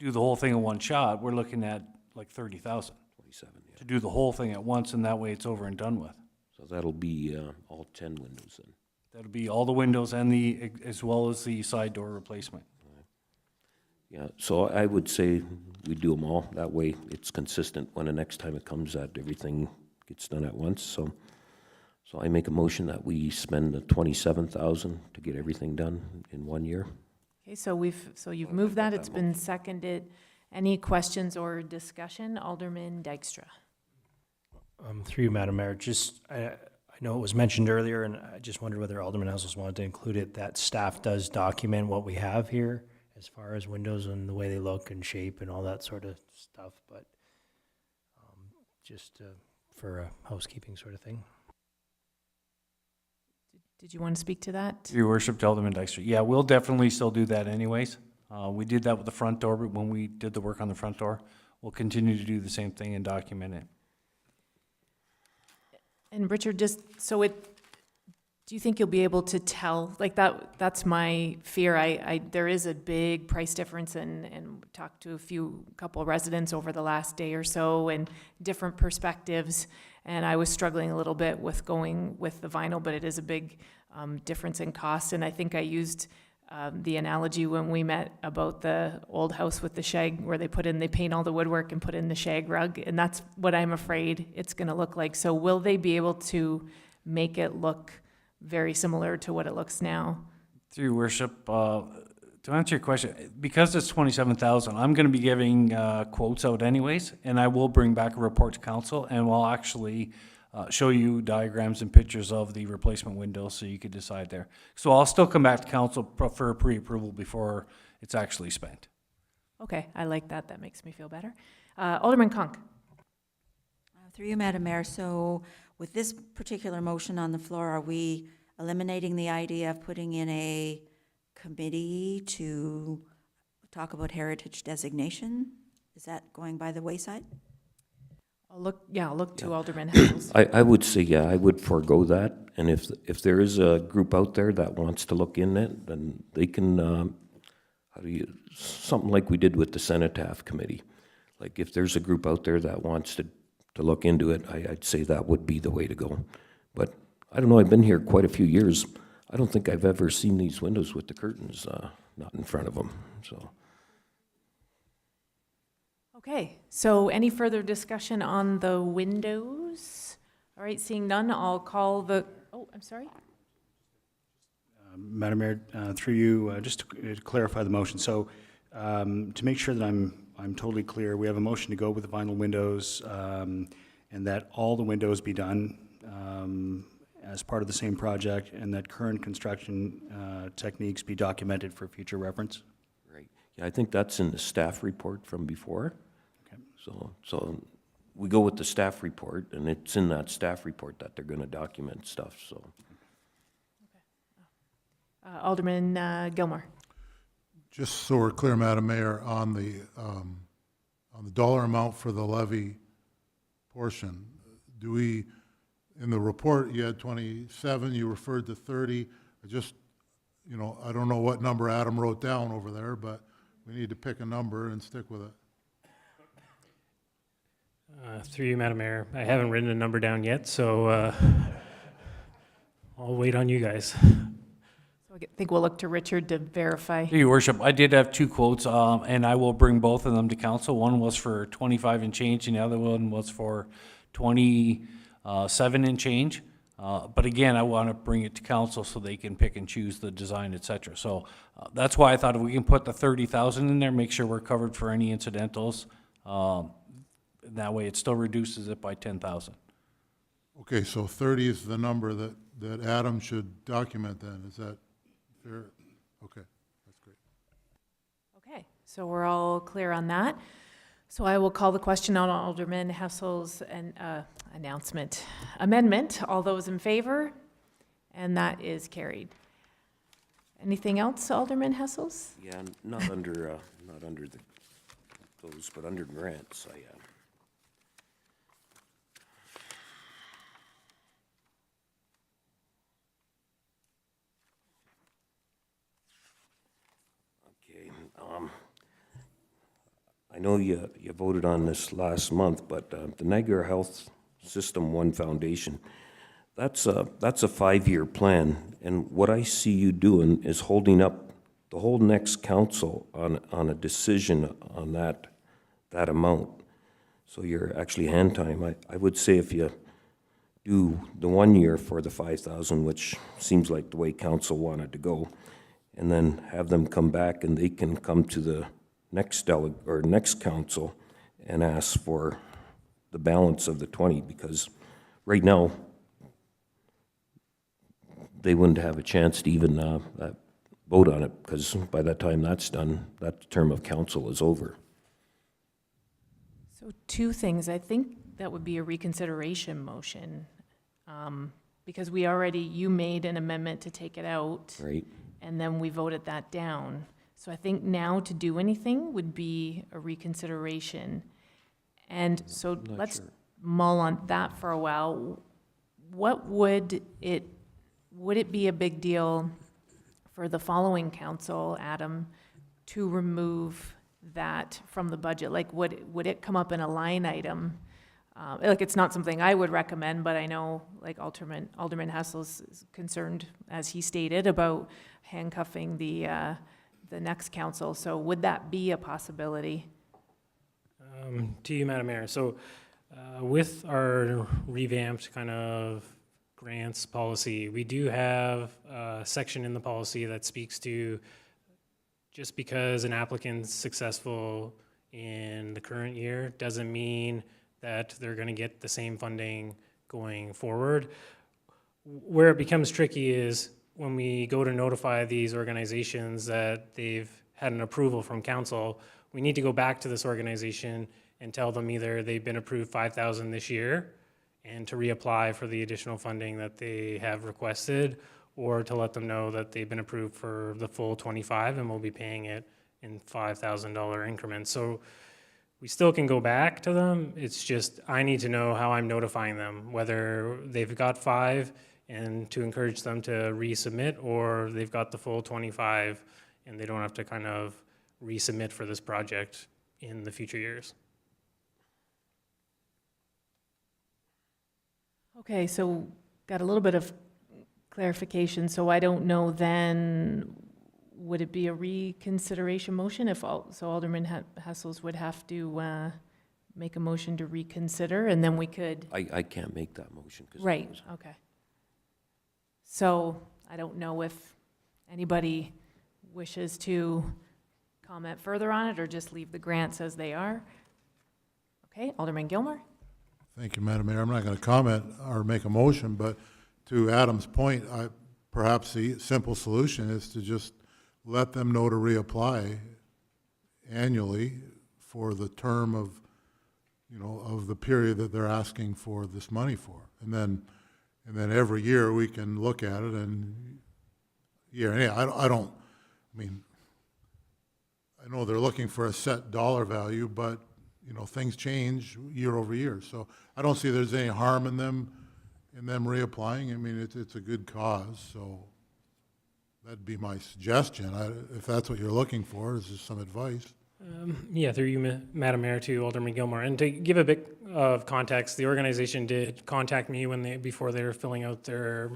do the whole thing in one shot, we're looking at like 30,000 27, yeah. to do the whole thing at once, and that way it's over and done with. So that'll be all 10 windows then. That'll be all the windows and as well as the side door replacement. Yeah, so I would say we do them all. That way it's consistent when the next time it comes that everything gets done at once. So I make a motion that we spend the 27,000 to get everything done in 1 year. Okay, so you've moved that. It's been seconded. Any questions or discussion? Alderman Dykstra. Through you, Madam Mayor, I know it was mentioned earlier, and I just wondered whether Alderman Hessels wanted to include it, that staff does document what we have here as far as windows and the way they look and shape and all that sort of stuff, but just for a housekeeping sort of thing. Did you want to speak to that? Your worship to Alderman Dykstra. Yeah, we'll definitely still do that anyways. We did that with the front door, but when we did the work on the front door, we'll continue to do the same thing and document it. And Richard, do you think you'll be able to tell, like that's my fear. There is a big price difference and talked to a couple residents over the last day or so and different perspectives. And I was struggling a little bit with going with the vinyl, but it is a big difference in cost. And I think I used the analogy when we met about the old house with the shag where they paint all the woodwork and put in the shag rug. And that's what I'm afraid it's going to look like. So will they be able to make it look very similar to what it looks now? Through your worship, to answer your question, because it's 27,000, I'm going to be giving quotes out anyways, and I will bring back a report to council, and we'll actually show you diagrams and pictures of the replacement windows so you could decide there. So I'll still come back to council for a pre-approval before it's actually spent. Okay, I like that. That makes me feel better. Alderman Conk. Through you, Madam Mayor, so with this particular motion on the floor, are we eliminating the idea of putting in a committee to talk about heritage designation? Is that going by the wayside? I'll look to Alderman Hessels. I would say, yeah, I would forego that. And if there is a group out there that wants to look in it, then they can, something like we did with the Cenotaph Committee. Like if there's a group out there that wants to look into it, I'd say that would be the way to go. But I don't know, I've been here quite a few years. I don't think I've ever seen these windows with the curtains not in front of them, so. Okay, so any further discussion on the windows? All right, seeing none, I'll call the, I'm sorry. Madam Mayor, through you, just to clarify the motion. So to make sure that I'm I'm totally clear. We have a motion to go with the vinyl windows, and that all the windows be done as part of the same project, and that current construction techniques be documented for future reference. Right. Yeah, I think that's in the staff report from before. Okay. So we go with the staff report, and it's in that staff report that they're gonna document stuff, so. Alderman Gilmore. Just so we're clear, Madam Mayor, on the dollar amount for the levy portion, do we, in the report, you had 27, you referred to 30. I just, I don't know what number Adam wrote down over there, but we need to pick a number and stick with it. Through you, Madam Mayor, I haven't written a number down yet, so I'll wait on you guys. So I think we'll look to Richard to verify. Your worship, I did have two quotes, and I will bring both of them to council. One was for 25 and change, and the other one was for 27 and change. But again, I want to bring it to council so they can pick and choose the design, et cetera. So that's why I thought if we can put the 30,000 in there, make sure we're covered for any incidentals. That way it still reduces it by 10,000. Okay, so 30 is the number that Adam should document then, is that fair? Okay, that's great. Okay, so we're all clear on that. So I will call the question on Alderman Hessel's amendment. All those in favor? And that is carried. Anything else, Alderman Hessel's? Yeah, not under those, but under grants, Okay, I know you voted on this last month, but the Niagara Health System 1 Foundation, that's a 5-year plan, and what I see you doing is holding up the whole next council on a decision on that amount. So you're actually hand time. I would say if you do the 1 year for the 5,000, which seems like the way council wanted to go, and then have them come back and they can come to the next council and ask for the balance of the 20, because right now they wouldn't have a chance to even vote on it, because by the time that's done, that term of council is over. So two things. I think that would be a reconsideration motion, because you made an amendment to take it out. Right. And then we voted that down. So I think now to do anything would be a reconsideration. And so let's mull on that for a while. What would it be a big deal for the following council, Adam, to remove that from the budget? Like, would it come up in a line item? It's not something I would recommend, but I know, like, Alderman Hessel's is concerned, as he stated, about handcuffing the next council. So would that be a possibility? To you, Madam Mayor. So with our revamped kind of grants policy, we do have a section in the policy that speaks to just because an applicant's successful in the current year doesn't mean that they're going to get the same funding going forward. Where it becomes tricky is when we go to notify these organizations that they've had an approval from council, we need to go back to this organization and tell them either they've been approved 5,000 this year and to reapply for the additional funding that they have requested, or to let them know that they've been approved for the full 25 and we'll be paying it in $5,000 increments. So we still can go back to them. It's just I need to know how I'm notifying them, whether they've got 5 and to encourage them to resubmit, or they've got the full 25 and they don't have to kind of resubmit for this project in the future years. Okay, so got a little bit of clarification. So I don't know then, would it be a reconsideration motion if Alderman Hessel's would have to make a motion to reconsider, and then we could. I can't make that motion. Right, okay. So I don't know if anybody wishes to comment further on it, or just leave the grants as they are? Okay, Alderman Gilmore? Thank you, Madam Mayor. I'm not going to comment or make a motion, but to Adam's point, perhaps the simple solution is to just let them know to reapply annually for the term of, of the period that they're asking for this money for. And then every year we can look at it and, I know they're looking for a set dollar value, but, things change year over year. So I don't see there's any harm in them reapplying. I mean, it's a good cause, so that'd be my suggestion. If that's what you're looking for, is just some advice. Yeah, through you, Madam Mayor, to Alderman Gilmore. And to give a bit of context, the organization did contact me before they were filling out their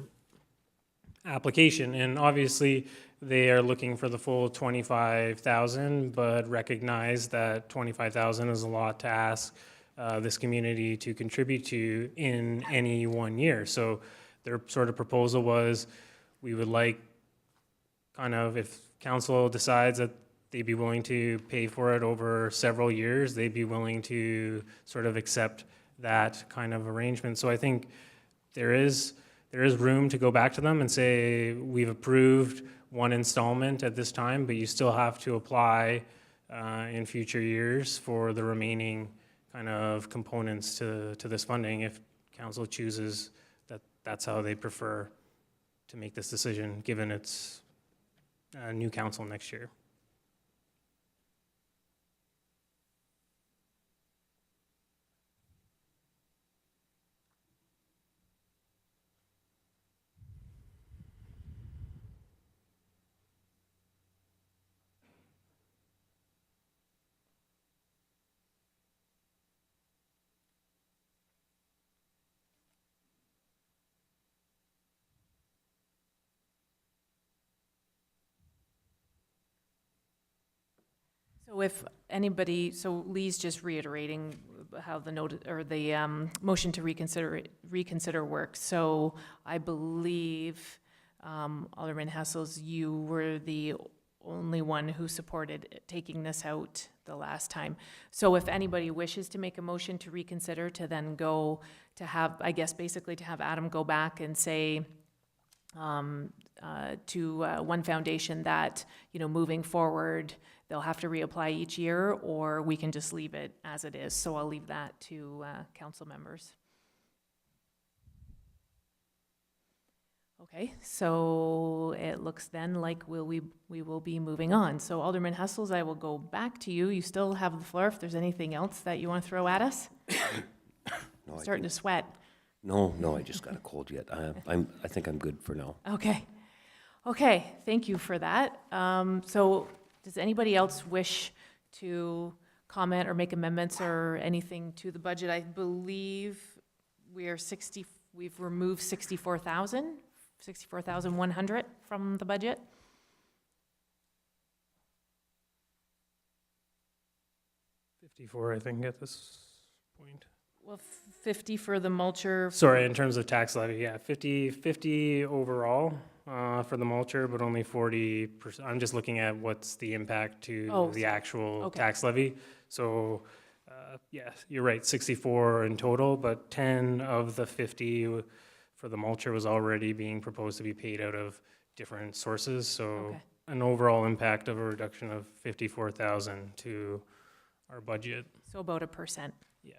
application, and obviously they are looking for the full 25,000, but recognize that 25,000 is a lot to ask this community to contribute to in any 1 year. So their sort of proposal was, we would like, kind of, if council decides that they'd be willing to pay for it over several years, they'd be willing to sort of accept that kind of arrangement. So I think there is room to go back to them and say, we've approved one installment at this time, but you still have to apply in future years for the remaining kind of components to this funding if council chooses that that's how they prefer to make this decision, given it's new council next year. So if anybody, so Lee's just reiterating how the note, or the motion to reconsider works. So I believe, Alderman Hessels, you were the only one who supported taking this out the last time. So if anybody wishes to make a motion to reconsider, to then go to have, I guess basically to have Adam go back and say to One Foundation that, moving forward, they'll have to reapply each year, or we can just leave it as it is. So I'll leave that to council members. Okay, so it looks then like we will be moving on. So Alderman Hessels, I will go back to you. You still have the floor if there's anything else that you want to throw at us. No, Starting to sweat. No, I just got a cold yet. I think I'm good for now. Okay, thank you for that. So does anybody else wish to comment or make amendments or anything to the budget? I believe we've removed 64,100 from the budget. $54, I think, at this point. Well, 50 for the mulcher. Sorry, in terms of tax levy, yeah, 50 overall for the mulcher, but only 40%. I'm just looking at what's the impact to the actual tax levy. So, yeah, you're right, 64 in total, but 10 of the 50 for the mulcher was already being proposed to be paid out of different sources. So an overall impact of a reduction of 54,000 to our budget. So about 1%. Yeah.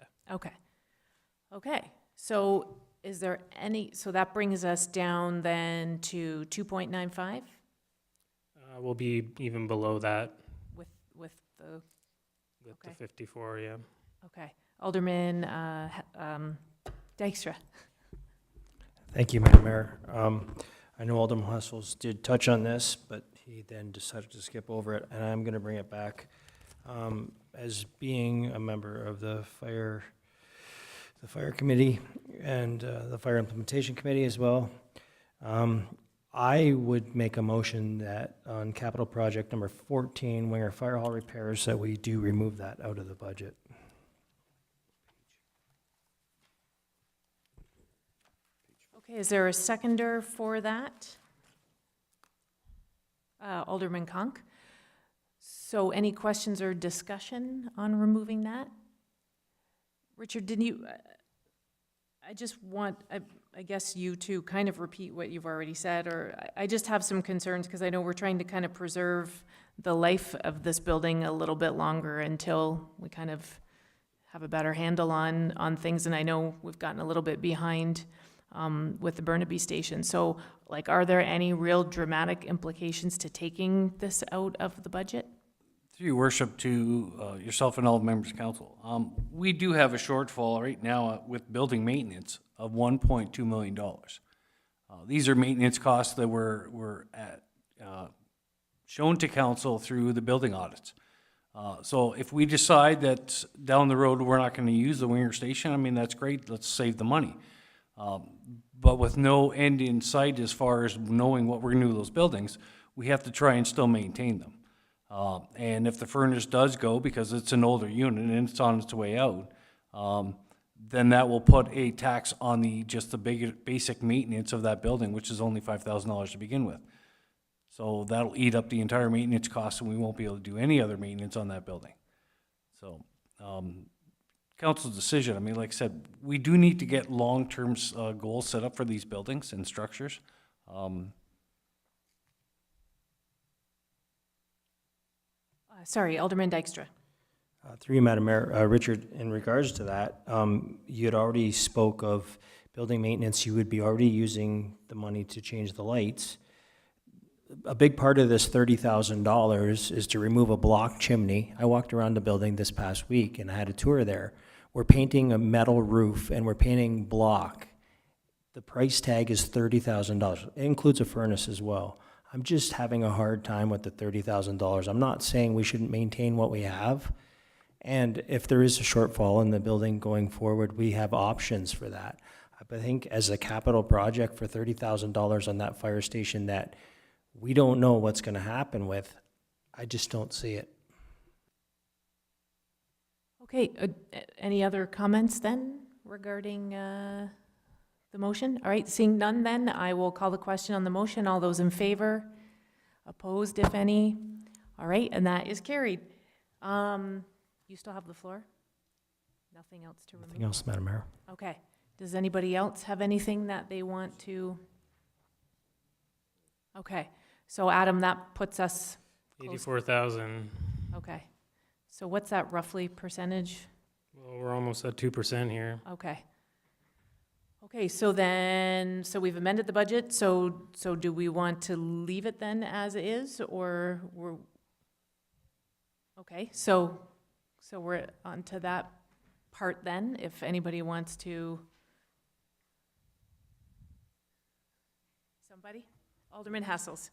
Okay, so is there any, so that brings us down then to 2.95? We'll be even below that With the, the 54, yeah. okay. Alderman Dykstra. Thank you, Madam Mayor. I know Alderman Hessels did touch on this, but he then decided to skip over it, and I'm going to bring it back. As being a member of the fire committee and the fire implementation committee as well, I would make a motion that on capital project number 14, Winger Fire Hall repairs, that we do remove that out of the budget. Okay, is there a seconder for that? Alderman Conk. So any questions or discussion on removing that? Richard, didn't you, I just want, I guess you to kind of repeat what you've already said, or I just have some concerns because I know we're trying to kind of preserve the life of this building a little bit longer until we kind of have a better handle on things, and I know we've gotten a little bit behind with the Burnaby station. So, like, are there any real dramatic implications to taking this out of the budget? Through your worship to yourself and all the members of council, we do have a shortfall right now with building maintenance of $1.2 million. These are maintenance costs that were shown to council through the building audits. So if we decide that down the road we're not going to use the Winger Station, I mean, that's great, let's save the money. But with no end in sight as far as knowing what we're going to do with those buildings, we have to try and still maintain them. And if the furnace does go, because it's an older unit and it's on its way out, then that will put a tax on just the basic maintenance of that building, which is only $5,000 to begin with. So that'll eat up the entire maintenance cost, and we won't be able to do any other maintenance on that building. So, council's decision, I mean, like I said, we do need to get long-term goals set up for these buildings and structures. Sorry, Alderman Dykstra. Through you, Madam Mayor, Richard, in regards to that, you had already spoke of building maintenance. You would be already using the money to change the lights. A big part of this $30,000 is to remove a block chimney. I walked around the building this past week and I had a tour there. We're painting a metal roof and we're painting block. The price tag is $30,000. It includes a furnace as well. I'm just having a hard time with the $30,000. I'm not saying we shouldn't maintain what we have. And if there is a shortfall in the building going forward, we have options for that. I think as a capital project for $30,000 on that fire station that we don't know what's going to happen with, I just don't see it. Okay, any other comments then regarding the motion? All right, seeing none then, I will call the question on the motion. All those in favor? Opposed, if any? All right, and that is carried. You still have the floor? Nothing else to remove? Anything else, Madam Mayor? Okay. Does anybody else have anything that they want to? Okay, so Adam, that puts us close. 84,000. Okay, so what's that roughly percentage? Well, we're almost at 2% here. Okay. Okay, so then, so we've amended the budget, so do we want to leave it then as is, or we're, okay, so we're on to that part then, if anybody wants to. Somebody? Alderman Hassels.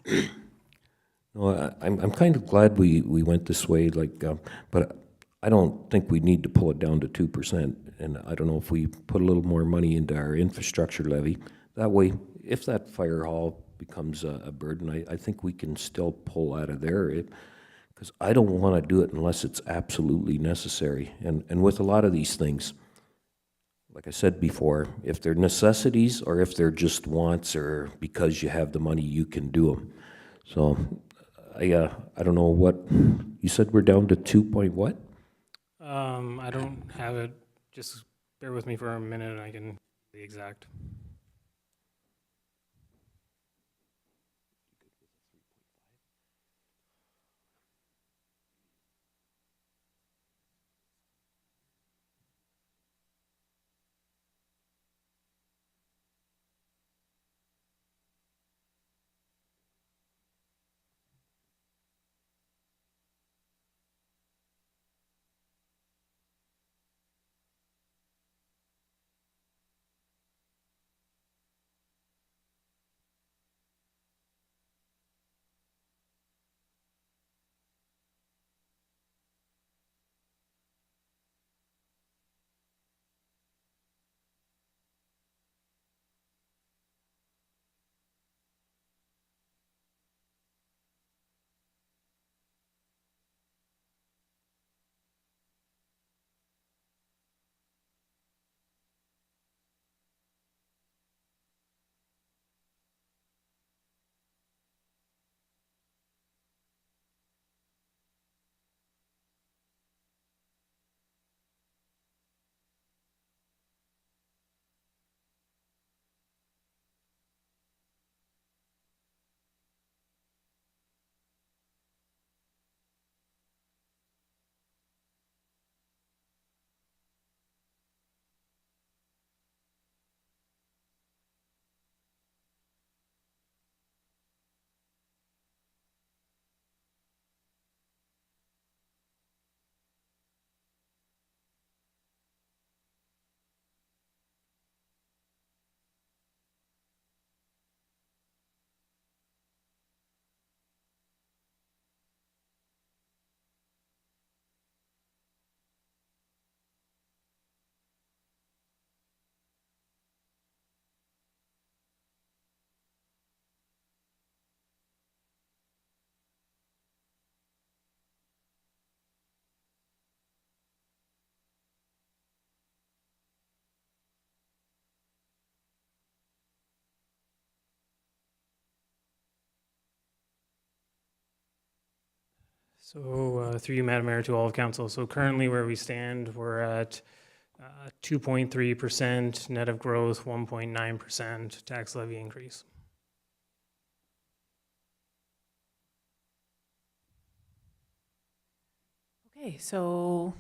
No, I'm kind of glad we went this way, like, but I don't think we need to pull it down to 2%. And I don't know if we put a little more money into our infrastructure levy. That way, if that fire hall becomes a burden, I think we can still pull out of there. Because I don't want to do it unless it's absolutely necessary. And with a lot of these things, like I said before, if they're necessities or if they're just wants or because you have the money, you can do them. So I don't know what, you said we're down to 2 point what? I don't have it. Just bear with me for a minute and I can the exact. Through you, Madam Mayor, to all of council. So currently where we stand, we're at 2.3% net of growth, 1.9% tax levy increase. Okay, so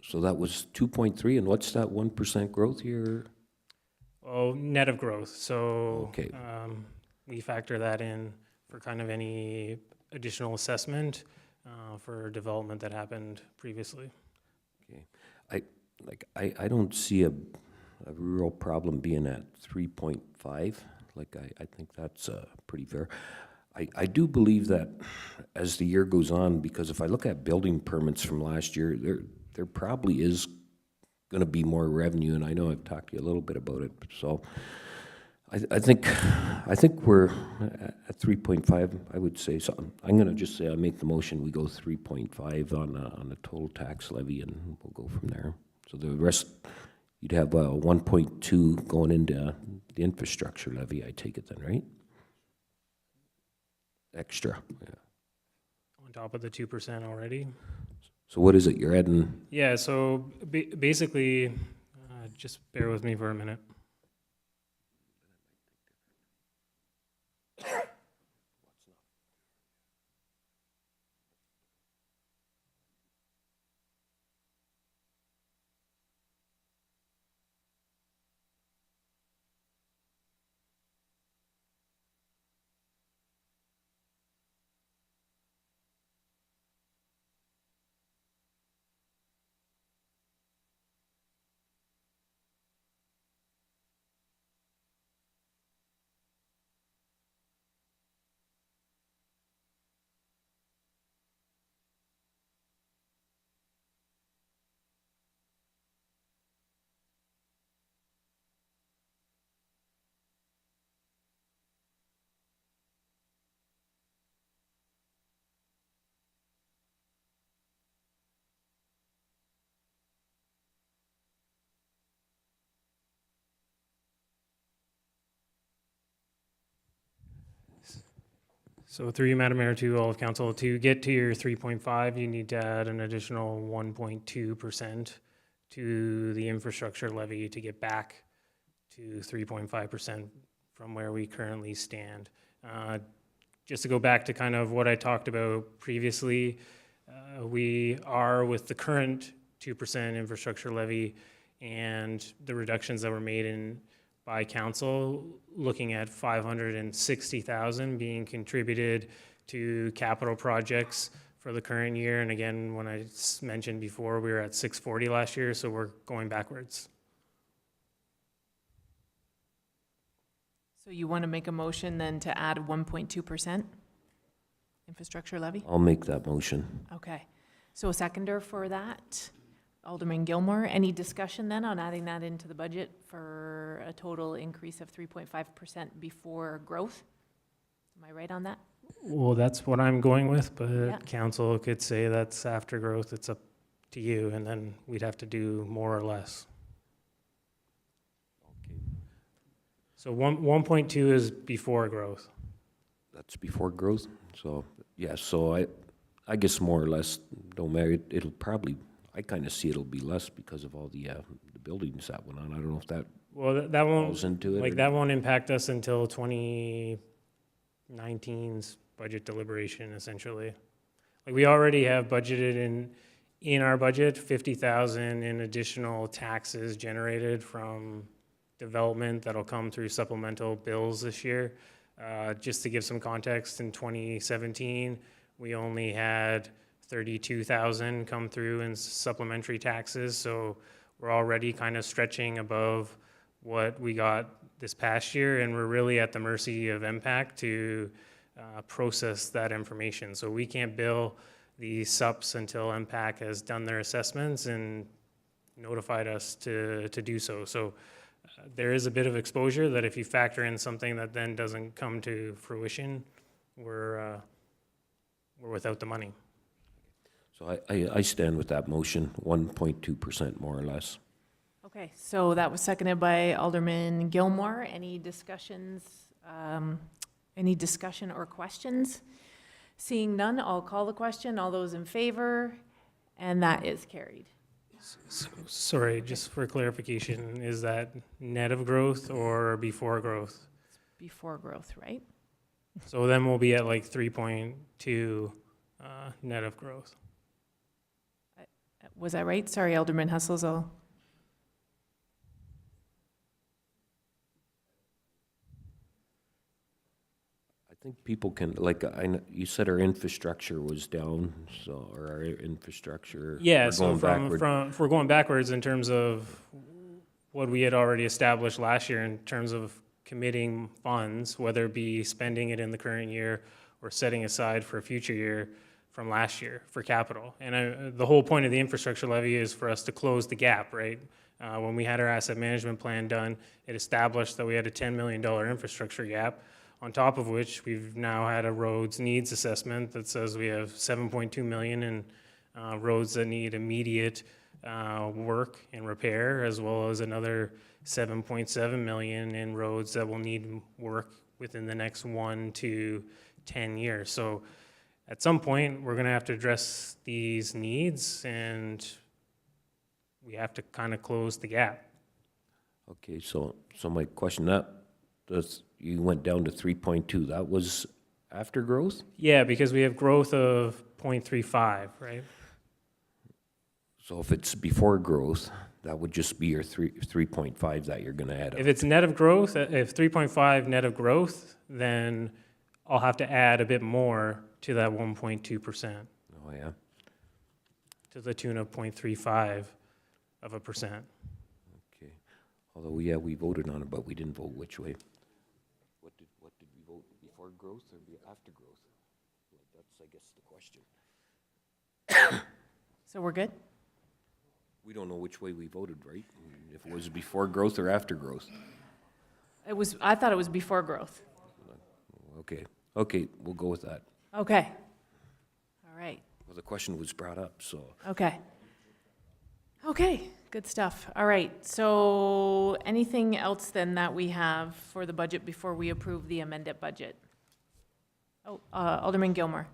So that was 2.3, and what's that 1% growth here? Well, net of growth. So Okay. we factor that in for kind of any additional assessment for development that happened previously. Okay. I don't see a real problem being at 3.5. I think that's pretty fair. I do believe that as the year goes on, because if I look at building permits from last year, there probably is going to be more revenue, and I know I've talked to you a little bit about it. So I think we're at 3.5. I would say so. I'm going to just say I make the motion. We go 3.5 on the total tax levy, and we'll go from there. So the rest, you'd have 1.2 going into the infrastructure levy. I take it then, right? Extra. Yeah. On top of the 2% already. So what is it you're adding? Yeah, so basically, just bear with me for a minute. So through you, Madam Mayor, to all of council, to get to your 3.5, you need to add an additional 1.2% to the infrastructure levy to get back to 3.5% from where we currently stand. Just to go back to kind of what I talked about previously, we are with the current 2% infrastructure levy and the reductions that were made by council, looking at 560,000 being contributed to capital projects for the current year. And again, when I mentioned before, we were at 640 last year, so we're going backwards. So you want to make a motion then to add 1.2% infrastructure levy? I'll make that motion. Okay. So a seconder for that? Alderman Gilmore, any discussion then on adding that into the budget for a total increase of 3.5% before growth? Am I right on that? Well, that's what I'm going with, but Yeah. council could say that's after growth. It's up to you, and then we'd have to do more or less. Okay. So 1.2 is before growth. That's before growth. So yeah. So I guess more or less don't matter. It'll probably. I kind of see it'll be less because of all the buildings that went on. I don't know if that Well, that falls won't into it. that won't impact us until 2019's budget deliberation, essentially. Like we already have budgeted in our budget 50,000 in additional taxes generated from development that'll come through supplemental bills this year. Just to give some context, in 2017 we only had 32,000 come through in supplementary taxes, so we're already kind of stretching above what we got this past year, and we're really at the mercy of MPAC to process that information. So we can't bill the SUPs until MPAC has done their assessments and notified us to do so. So there is a bit of exposure that if you factor in something that then doesn't come to fruition, we're without the money. So I stand with that motion, 1.2% more or less. Okay, so that was seconded by Alderman Gilmore. Any discussions Any discussion or questions? Seeing none, I'll call the question. All those in favor, and that is carried. Sorry, just for clarification, is that net of growth or before growth? Before growth, right? So then we'll be at like 3.2 net of growth. Was that right? Sorry, Alderman Hustles, I'll... I think people can, like, you said our infrastructure was down, so, or our infrastructure. Yeah, we're so going backward. if we're going backwards in terms of what we had already established last year in terms of committing funds, whether it be spending it in the current year or setting aside for a future year from last year for capital. And the whole point of the infrastructure levy is for us to close the gap, right? When we had our asset management plan done, it established that we had a $10 million infrastructure gap, on top of which we've now had a roads needs assessment that says we have 7.2 million in roads that need immediate work and repair, as well as another 7.7 million in roads that will need work within the next 1 to 10 years. So at some point, we're gonna have to address these needs, and we have to kind of close the gap. Okay, so my question, that, you went down to 3.2, that was after growth? Yeah, because we have growth of 0.35, right? So if it's before growth, that would just be your 3.5 that you're gonna add up. If it's net of growth, if 3.5 net of growth, then I'll have to add a bit more to that 1.2%, Oh, yeah? to the tune of 0.35%. Okay. Although, yeah, we voted on it, but we didn't vote which way. What did we vote, before growth or after growth? That's, I guess, the question. So we're good? We don't know which way we voted, right? If it was before growth or after growth. I thought it was before growth. Okay, we'll go with that. Okay. All right. Well, the question was brought up, so. Okay. Okay, good stuff. All right, so anything else then that we have for the budget before we approve the amended budget? Oh, Alderman Gilmore.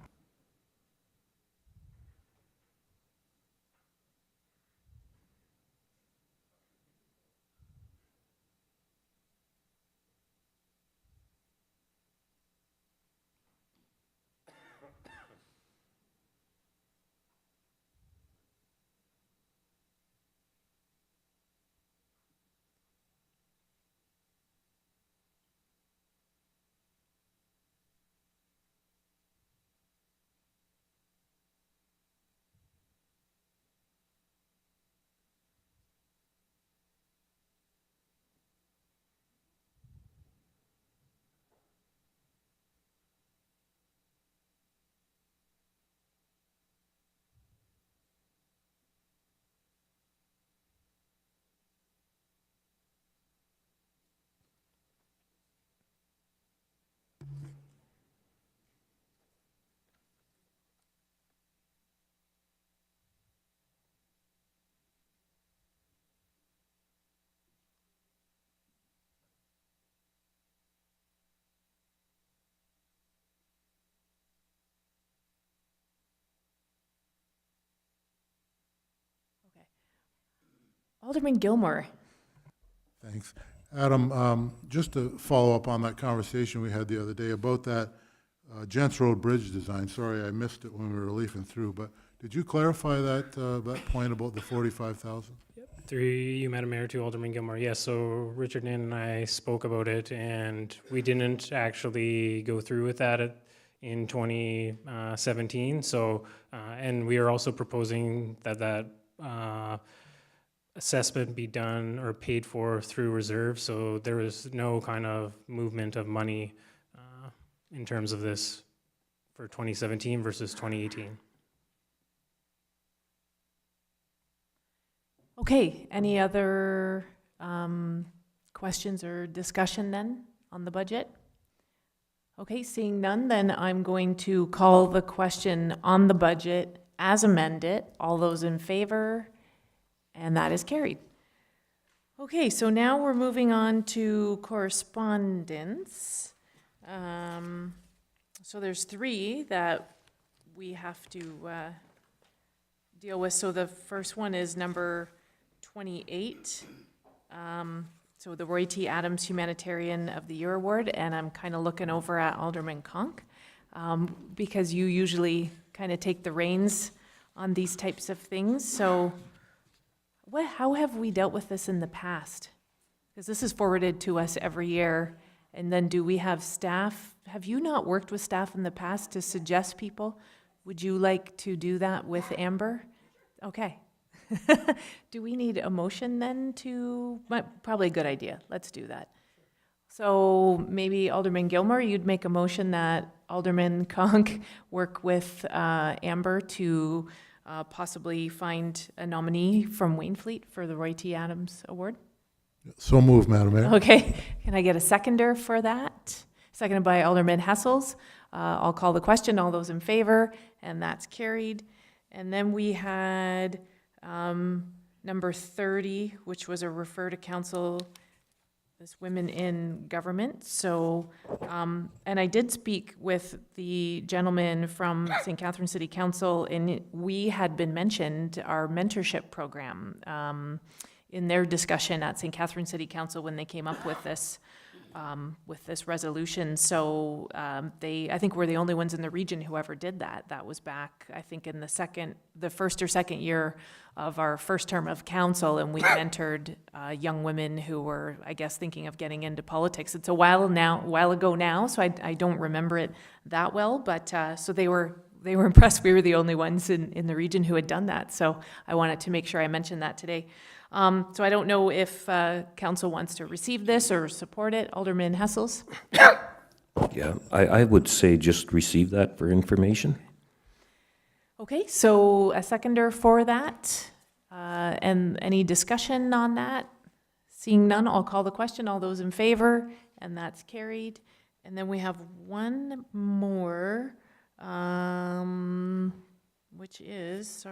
Alderman Gilmore. Thanks. Adam, just to follow up on that conversation we had the other day about that Gents Road Bridge design. Sorry, I missed it when we were leafing through, but did you clarify that point about the 45,000? Through you, Madam Mayor, to Alderman Gilmore. Yes, so Richard and I spoke about it, and we didn't actually go through with that in 2017. So, and we are also proposing that assessment be done or paid for through reserve. So there was no kind of movement of money in terms of this for 2017 versus 2018. Okay, any other questions or discussion then on the budget? Okay, seeing none, then I'm going to call the question on the budget as amended. All those in favor? And that is carried. Okay, so now we're moving on to correspondence. So there's three that we have to deal with. So the first one is number 28. So the Roy T. Adams Humanitarian of the Year Award, and I'm kind of looking over at Alderman Conk, because you usually kind of take the reins on these types of things. So how have we dealt with this in the past? Because this is forwarded to us every year. And then do we have staff? Have you not worked with staff in the past to suggest people? Would you like to do that with Amber? Okay. Do we need a motion then to, probably a good idea. Let's do that. So maybe Alderman Gilmore, you'd make a motion that Alderman Conk work with Amber to possibly find a nominee from Wainfleet for the Roy T. Adams Award? So moved, Madam Mayor. Okay, can I get a seconder for that? Seconded by Alderman Hessels. I'll call the question. All those in favor, and that's carried. And then we had number 30, which was a refer to council as women in government. So, and I did speak with the gentleman from St. Catharines City Council, and we had been mentioned our mentorship program in their discussion at St. Catharines City Council when they came up with this resolution. So I think we're the only ones in the region who ever did that. That was back, I think, in the first or second year of our first term of council, and we mentored young women who were, I guess, thinking of getting into politics. It's a while ago now, so I don't remember it that well, but so they were impressed. We were the only ones in the region who had done that. So I wanted to make sure I mentioned that today. So I don't know if council wants to receive this or support it. Alderman Hessels? Yeah, I would say just receive that for information. Okay, so a seconder for that. And any discussion on that? Seeing none, I'll call the question. All those in favor, and that's carried. And then we have one more, which is,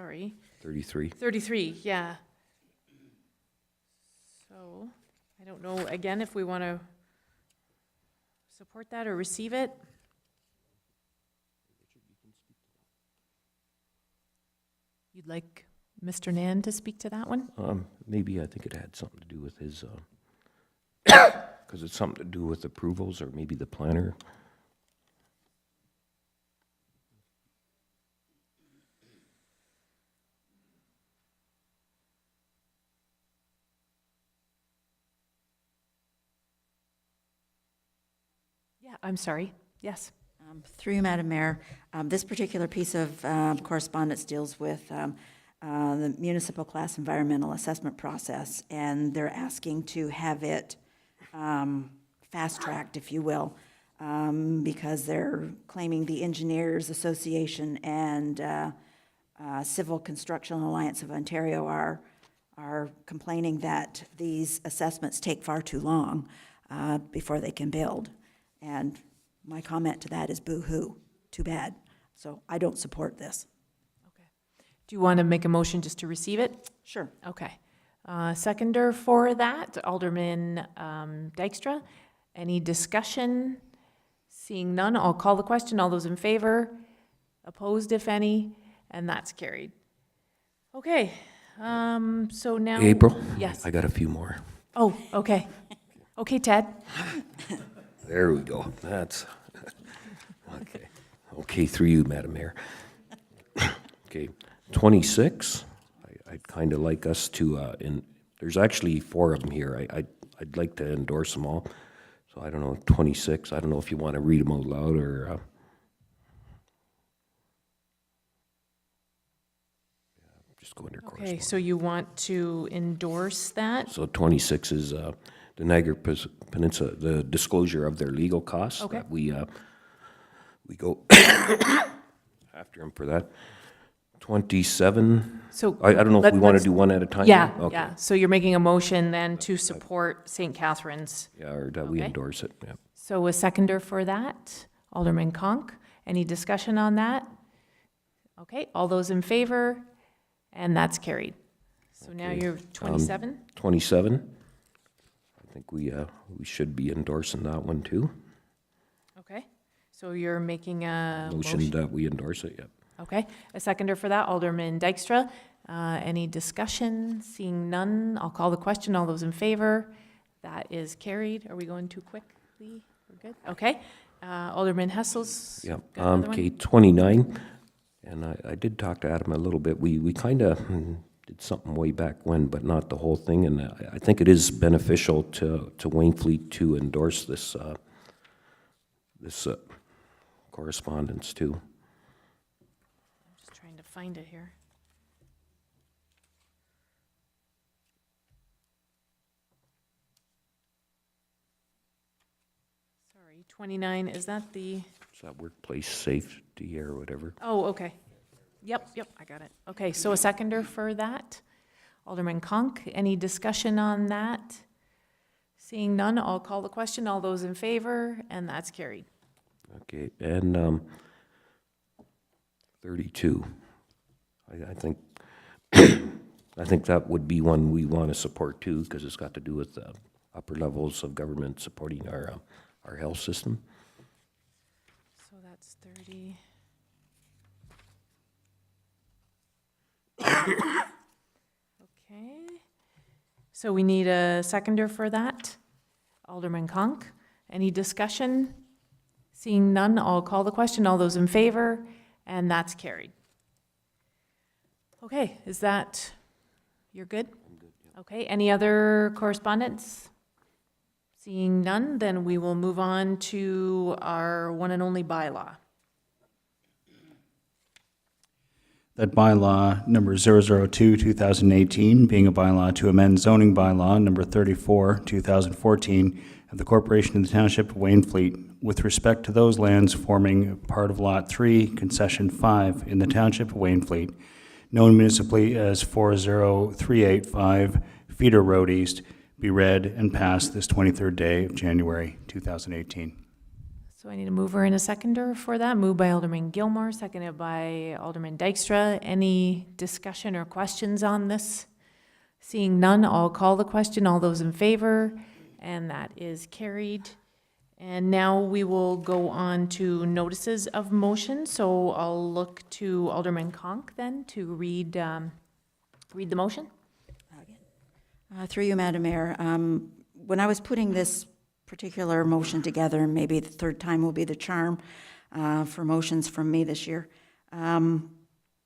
33. 33, yeah. So, I don't know, again, if we want to support that or receive it. You'd like Mr. Nan to speak to that one? Maybe I think it had something to do with his, because it's something to do with approvals or maybe the planner. Yeah, I'm sorry. Yes. Through you, Madam Mayor, this particular piece of correspondence deals with the municipal class environmental assessment process, and they're asking to have it fast-tracked, if you will, because they're claiming the Engineers Association and Civil Construction Alliance of Ontario are complaining that these assessments take far too long before they can build. And my comment to that is boo-hoo, too bad. So I don't support this. Okay. Do you want to make a motion just to receive it? Sure. Okay. Seconder for that, Alderman Dykstra. Any discussion? Seeing none, I'll call the question. All those in favor? Opposed, if any? And that's carried. Okay. So now... April? Yes. I got a few more. Oh, okay. Okay, Ted. There we go. That's, okay. Okay, through you, Madam Mayor. Okay, 26, I'd kind of like us to, there's actually 4 of them here. I'd like to endorse them all. So I don't know, 26, I don't know if you want to read them out loud or... just go under Okay, correspondence. so you want to endorse that? So 26 is the Niagara Peninsula, the disclosure of their legal costs. Okay. That we go after them for that. 27, So I don't know if we want to let's- do one at a time. Yeah, Okay. yeah. So you're making a motion then to support St. Catharines. Yeah, or that we Okay. endorse it, yeah. So a seconder for that, Alderman Conk. Any discussion on that? Okay, all those in favor? And that's carried. So now Okay. you're 27? 27, I think we should be endorsing that one too. So you're making a Motion motion? that we endorse it, yeah. Okay, a seconder for that, Alderman Dykstra. Any discussion? Seeing none, I'll call the question. All those in favor? That is carried. Are we going too quickly? We're good? Okay. Alderman Hessel's Yeah, got another one? okay, 29, and I did talk to Adam a little bit. We kind of did something way back when, but not the whole thing, and I think it is beneficial to Wainfleet to endorse this, this correspondence too. I'm just trying to find it here. Sorry, 29, is that the, Is that workplace safety or whatever? oh, okay. Yep, I got it. Okay, so a seconder for that. Alderman Conk, any discussion on that? Seeing none, I'll call the question. All those in favor, and that's carried. Okay, and 32. I think I think that would be one we want to support too, because it's got to do with the upper levels of government supporting our health system. So that's 30. Okay. So we need a seconder for that. Alderman Conk, any discussion? Seeing none, I'll call the question. All those in favor, and that's carried. Okay, is that, you're good? I'm good, yeah. Okay, any other correspondence? Seeing none, then we will move on to our one and only bylaw. That bylaw number 002, 2018, being a bylaw to amend zoning bylaw number 34, 2014, of the Corporation of the Township of Wainfleet with respect to those lands forming part of Lot 3, Concession 5 in the Township of Wainfleet, known municipally as 40385 Feeder Road East, be read and passed this 23rd day of January 2018. So I need a mover and a seconder for that. Moved by Alderman Gilmore, seconded by Alderman Dykstra. Any discussion or questions on this? Seeing none, I'll call the question. All those in favor, and that is carried. And now we will go on to notices of motion. So I'll look to Alderman Conk then to read the motion. Through you, Madam Mayor, when I was putting this particular motion together, maybe the third time will be the charm for motions from me this year,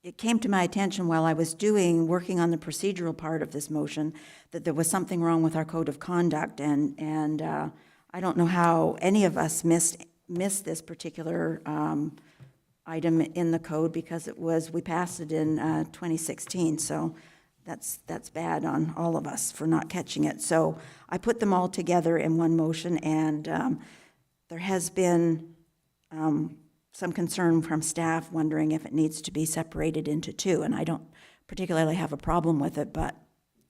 it came to my attention while I was working on the procedural part of this motion, that there was something wrong with our code of conduct, and I don't know how any of us missed this particular item in the code, because we passed it in 2016, so that's bad on all of us for not catching it. So I put them all together in one motion, and there has been some concern from staff wondering if it needs to be separated into two, and I don't particularly have a problem with it, but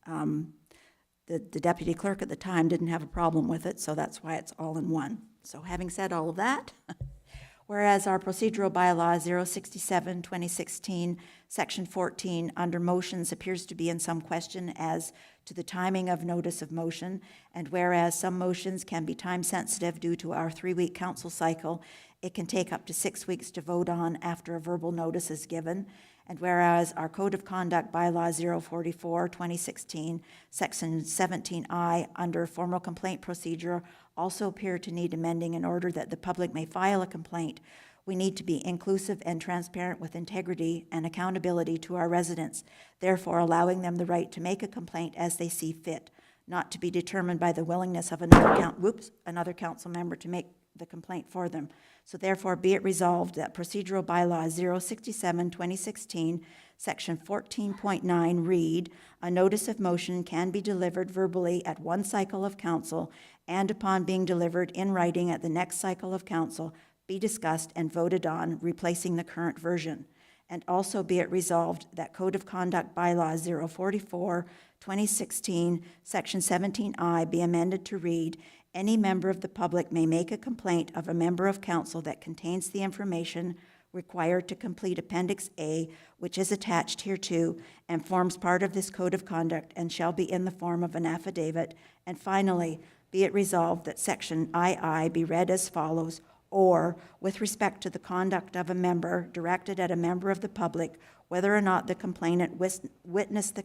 the deputy clerk at the time didn't have a problem with it, so that's why it's all in one. So having said all of that, whereas our procedural bylaw 067-2016, section 14, under motions appears to be in some question as to the timing of notice of motion, and whereas some motions can be time sensitive due to our 3-week council cycle, it can take up to 6 weeks to vote on after a verbal notice is given. And whereas our Code of Conduct Bylaw 044, 2016, Section 17I, under formal complaint procedure, also appear to need amending in order that the public may file a complaint, we need to be inclusive and transparent with integrity and accountability to our residents, therefore allowing them the right to make a complaint as they see fit, not to be determined by the willingness of another council member to make the complaint for them. So therefore, be it resolved that procedural bylaw 067, 2016, section 14.9 read, a notice of motion can be delivered verbally at one cycle of council, and upon being delivered in writing at the next cycle of council, be discussed and voted on, replacing the current version. And also be it resolved that Code of Conduct Bylaw 044, 2016, section 17I be amended to read, any member of the public may make a complaint of a member of council that contains the information required to complete Appendix A, which is attached hereto and forms part of this Code of Conduct and shall be in the form of an affidavit. And finally, be it resolved that Section II be read as follows, or with respect to the conduct of a member directed at a member of the public, whether or not the complainant witnessed the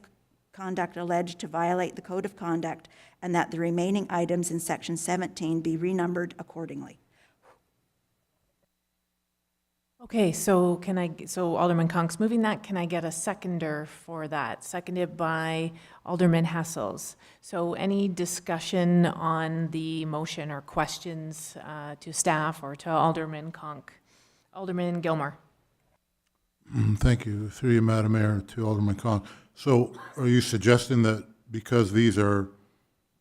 conduct alleged to violate the code of conduct, and that the remaining items in section 17 be renumbered accordingly. Okay, so so Alderman Conk's moving that. Can I get a seconder for that? Seconded by Alderman Hessels. So any discussion on the motion or questions to staff or to Alderman Conk? Alderman Gilmore. Thank you. Through you, Madam Mayor, to Alderman Conk. So are you suggesting that because these are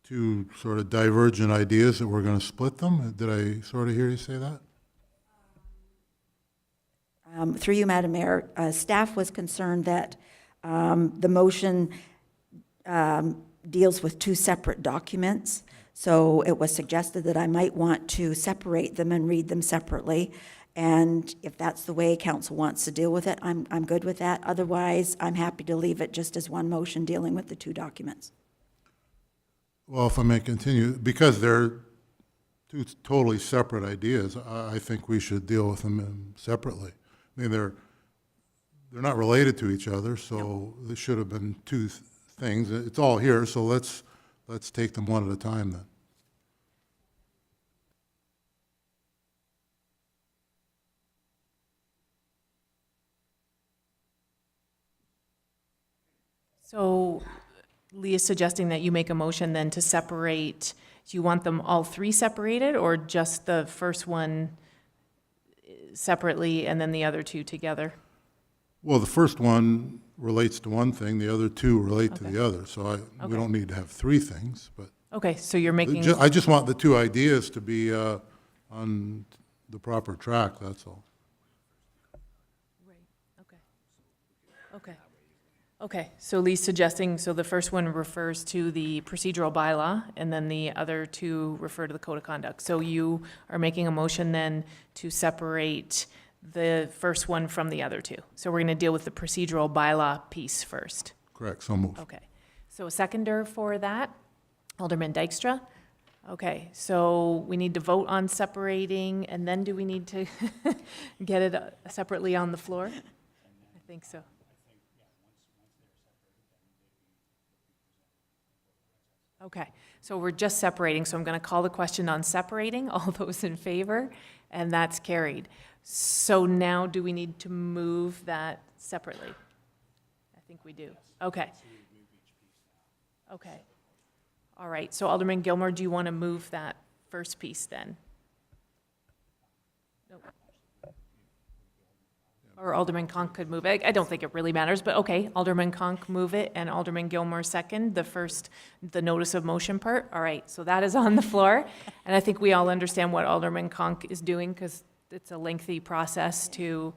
two sort of divergent ideas that we're going to split them? Did I sort of hear you say that? Through you, Madam Mayor, staff was concerned that the motion deals with two separate documents, so it was suggested that I might want to separate them and read them separately. And if that's the way council wants to deal with it, I'm good with that. Otherwise, I'm happy to leave it just as one motion dealing with the two documents. Well, if I may continue, because they're two totally separate ideas, I think we should deal with them separately. I mean, they're not related to each other, so there should have been two things. It's all here, so let's take them one at a time then. So Lee is suggesting that you make a motion then to separate. Do you want them all three separated, or just the first one separately and then the other two together? Well, the first one relates to one thing, the other two relate to the other, so we don't need to have three things, but. Okay, so you're making, I just want the two ideas to be on the proper track, that's all. okay. Okay, so Lee's suggesting, so the first one refers to the procedural bylaw, and then the other two refer to the code of conduct. So you are making a motion then to separate the first one from the other two. So we're going to deal with the procedural bylaw piece first. Correct, so moved. Okay, so a seconder for that, Alderman Dykstra. Okay, so we need to vote on separating, and then do we need to get it separately on the floor? I think so. Okay, so we're just separating, so I'm going to call the question on separating. All those in favor, and that's carried. So now do we need to move that separately? I think we do. Okay. Okay. All right, so Alderman Gilmore, do you want to move that first piece then? Nope. Or Alderman Conk could move it. I don't think it really matters, but okay, Alderman Conk move it and Alderman Gilmore second, the notice of motion part. All right, so that is on the floor. And I think we all understand what Alderman Conk is doing because it's a lengthy process to,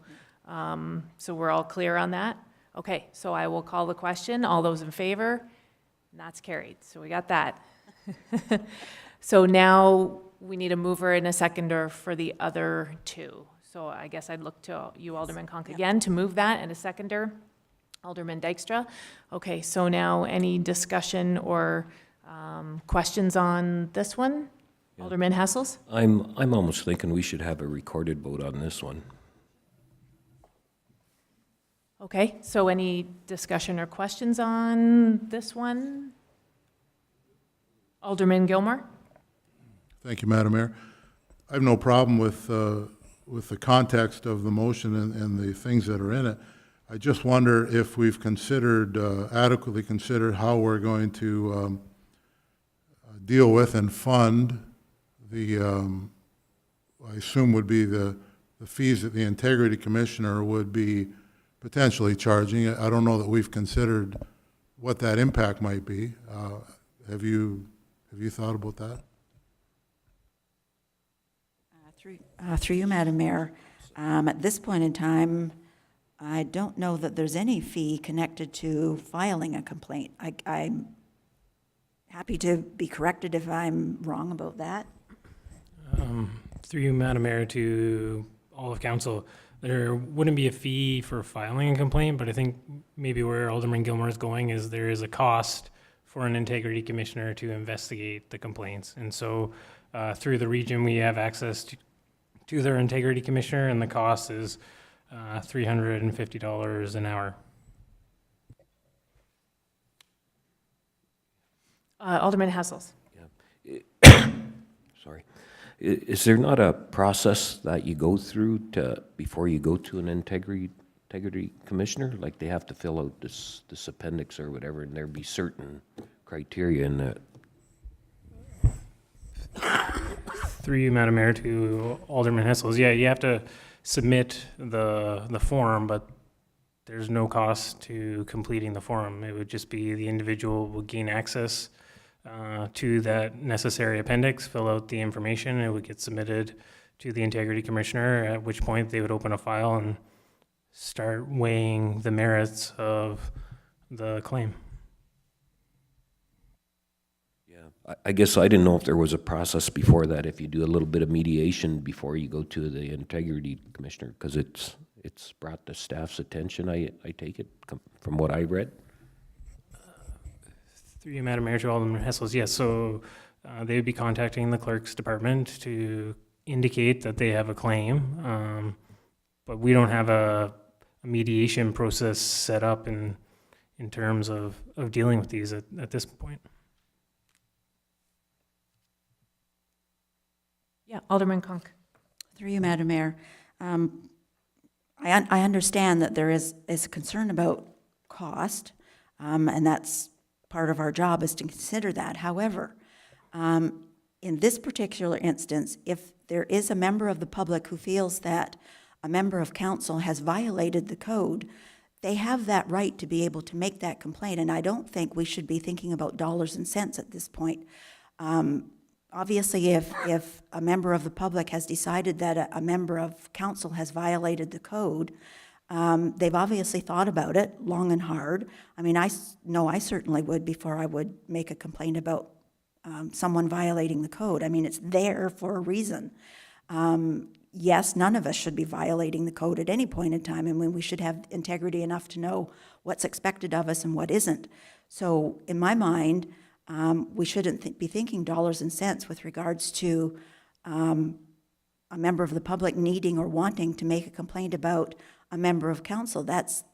so we're all clear on that. Okay, so I will call the question. All those in favor? And that's carried. So we got that. So now we need a mover and a seconder for the other two. So I guess I'd look to you, Alderman Conk, again, to move that, and a seconder, Alderman Dykstra. Okay, so now any discussion or questions on this one? Yeah. Alderman Hessels? I'm almost thinking we should have a recorded vote on this one. Okay, so any discussion or questions on this one? Alderman Gilmore? Thank you, Madam Mayor. I have no problem with the context of the motion and the things that are in it. I just wonder if we've considered, adequately considered how we're going to deal with and fund the, I assume would be the fees that the Integrity Commissioner would be potentially charging. I don't know that we've considered what that impact might be. Have you thought about that? Through you, Madam Mayor, at this point in time, I don't know that there's any fee connected to filing a complaint. I'm happy to be corrected if I'm wrong about that. Through you, Madam Mayor, to all of council, there wouldn't be a fee for filing a complaint, but I think maybe where Alderman Gilmore is going is there is a cost for an integrity commissioner to investigate the complaints. And so through the region, we have access to to their integrity commissioner, and the cost is $350 an hour. Alderman Hessels. Sorry. Is there not a process that you go through before you go to an integrity commissioner? Like they have to fill out this appendix or whatever, and there be certain criteria in that? Through you, Madam Mayor, to Alderman Hessels. Yeah, you have to submit the form, but there's no cost to completing the form. It would just be the individual would gain access to that necessary appendix, fill out the information, and it would get submitted to the integrity commissioner, at which point they would open a file and start weighing the merits of the claim. Yeah, I guess I didn't know if there was a process before that, if you do a little bit of mediation before you go to the integrity commissioner, because it's brought to staff's attention, I take it, from what I read. Through you, Madam Mayor, to Alderman Hessels, yes. So they would be contacting the clerk's department to indicate that they have a claim, but we don't have a mediation process set up in terms of dealing with these at this point. Yeah, Alderman Conk. Through you, Madam Mayor. I understand that there is a concern about cost, and that's part of our job is to consider that. However, in this particular instance, if there is a member of the public who feels that a member of council has violated the code, they have that right to be able to make that complaint, and I don't think we should be thinking about dollars and cents at this point. Obviously, if a member of the public has decided that a member of council has violated the code, they've obviously thought about it long and hard. I mean, I know I certainly would before I would make a complaint about someone violating the code. I mean, it's there for a reason. Yes, none of us should be violating the code at any point in time, and we should have integrity enough to know what's expected of us and what isn't. So in my mind, we shouldn't be thinking dollars and cents with regards to a member of the public needing or wanting to make a complaint about a member of council. That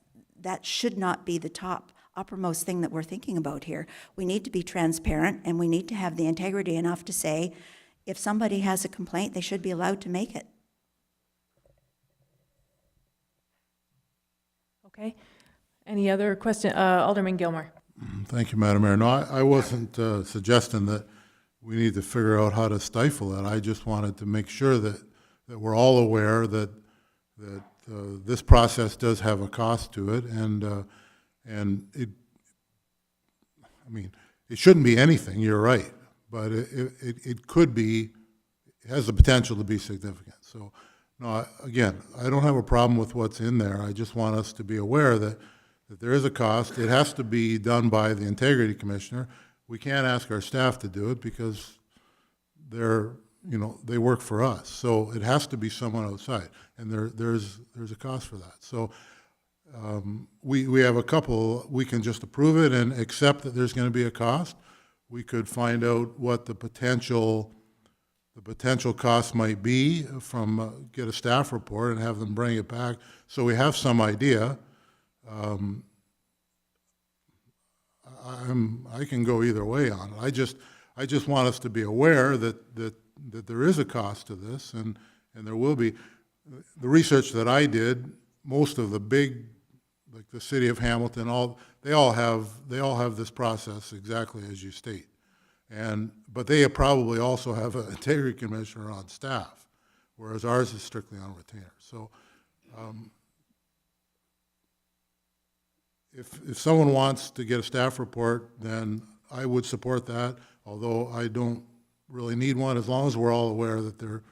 should not be the uppermost thing that we're thinking about here. We need to be transparent, and we need to have the integrity enough to say, if somebody has a complaint, they should be allowed to make it. Okay. Any other question? Alderman Gilmore. Thank you, Madam Mayor. No, I wasn't suggesting that we need to figure out how to stifle it. I just wanted to make sure that we're all aware that this process does have a cost to it, and it. I mean, it shouldn't be anything. You're right, but it could be. It has the potential to be significant. So, no, again, I don't have a problem with what's in there. I just want us to be aware that there is a cost. It has to be done by the integrity commissioner. We can't ask our staff to do it because they work for us. So it has to be someone outside, and there's a cost for that. So we have a couple. We can just approve it and accept that there's going to be a cost. We could find out what the potential cost might be from get a staff report and have them bring it back, so we have some idea. I can go either way on it. I just want us to be aware that there is a cost to this, and there will be. The research that I did, most of the big, like the city of Hamilton, they all have this process exactly as you state, but they probably also have an integrity commissioner on staff, whereas ours is strictly on retainer. So. If someone wants to get a staff report, then I would support that, although I don't really need one, as long as we're all aware that there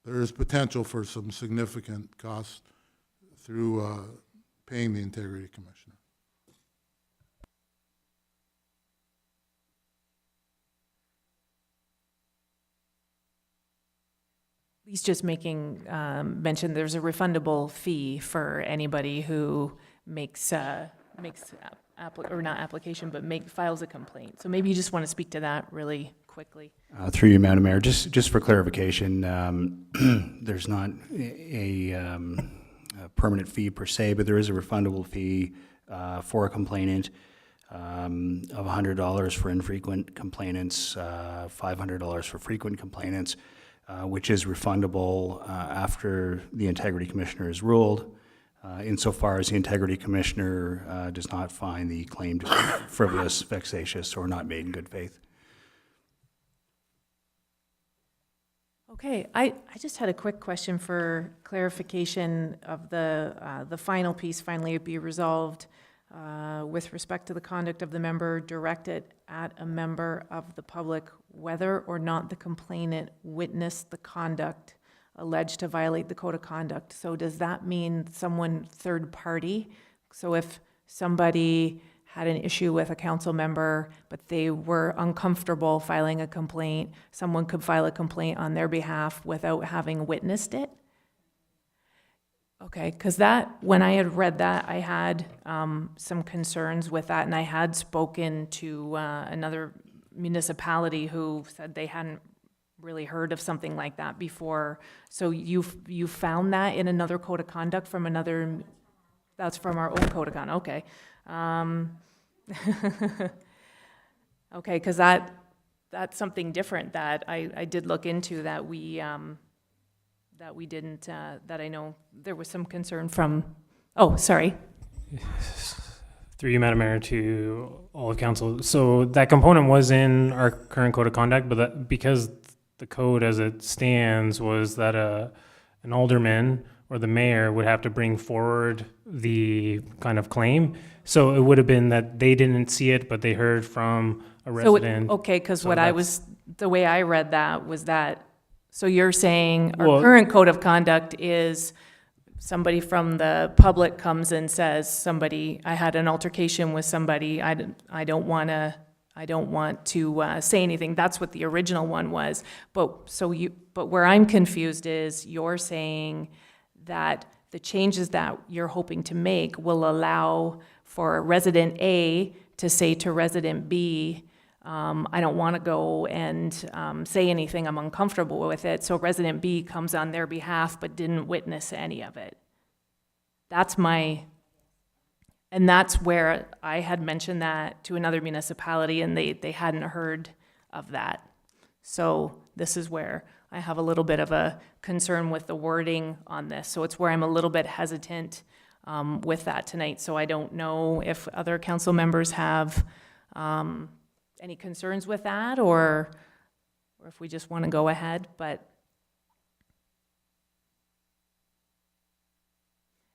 is potential for some significant costs through paying the integrity commissioner. He's just making mention there's a refundable fee for anybody who makes or not application, but files a complaint. So maybe you just want to speak to that really quickly. Through you, Madam Mayor, just for clarification, there's not a permanent fee per se, but there is a refundable fee for a complainant of $100 for infrequent complainants, $500 for frequent complainants, which is refundable after the Integrity Commissioner is ruled, insofar as the Integrity Commissioner does not find the claim to be frivolous, vexatious, or not made in good faith. Okay, I just had a quick question for clarification of the final piece, finally be resolved with respect to the conduct of the member directed at a member of the public, whether or not the complainant witnessed the conduct alleged to violate the code of conduct. So does that mean someone third party? So if somebody had an issue with a council member, but they were uncomfortable filing a complaint, someone could file a complaint on their behalf without having witnessed it? Okay, because when I had read that, I had some concerns with that, and I had spoken to another municipality who said they hadn't really heard of something like that before. So you found that in another code of conduct from another, that's from our own code of conduct, okay. Okay, because that's something different that I did look into that we didn't, that I know there was some concern from, oh, sorry. Through you, Madam Mayor, to all of council. So that component was in our current code of conduct, but because the code as it stands was that an alderman or the mayor would have to bring forward the kind of claim. So it would have been that they didn't see it, but they heard from a resident. Okay, because So what the way I read that was that, so you're saying our Well- current code of conduct is somebody from the public comes and says, I had an altercation with somebody, I don't want to say anything. That's what the original one was. But where I'm confused is you're saying that the changes that you're hoping to make will allow for resident A to say to resident B, I don't want to go and say anything, I'm uncomfortable with it. So resident B comes on their behalf but didn't witness any of it. And that's where I had mentioned that to another municipality and they hadn't heard of that. So this is where I have a little bit of a concern with the wording on this. So it's where I'm a little bit hesitant with that tonight. So I don't know if other council members have any concerns with that or if we just want to go ahead,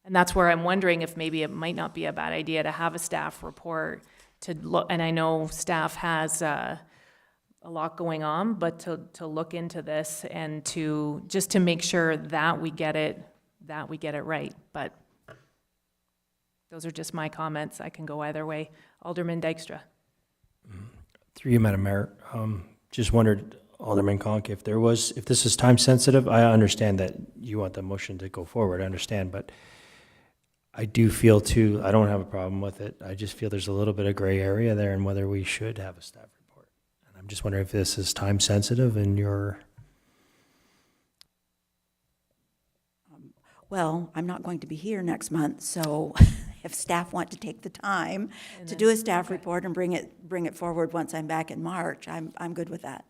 and that's where I'm wondering if maybe it might not be a bad idea to have a staff report to look, and I know staff has a lot going on, but to look into this and just to make sure that we get it right. But those are just my comments. I can go either way. Alderman Dykstra. Through you, Madam Mayor, just wondered, Alderman Conk, if this is time sensitive, I understand that you want the motion to go forward, I understand, but I do feel too, I don't have a problem with it. I just feel there's a little bit of gray area there and whether we should have a staff report. And I'm just wondering if this is time sensitive and you're... Well, I'm not going to be here next month, so if staff want to take the time to do a staff report and bring it forward once I'm back in March, I'm good with that.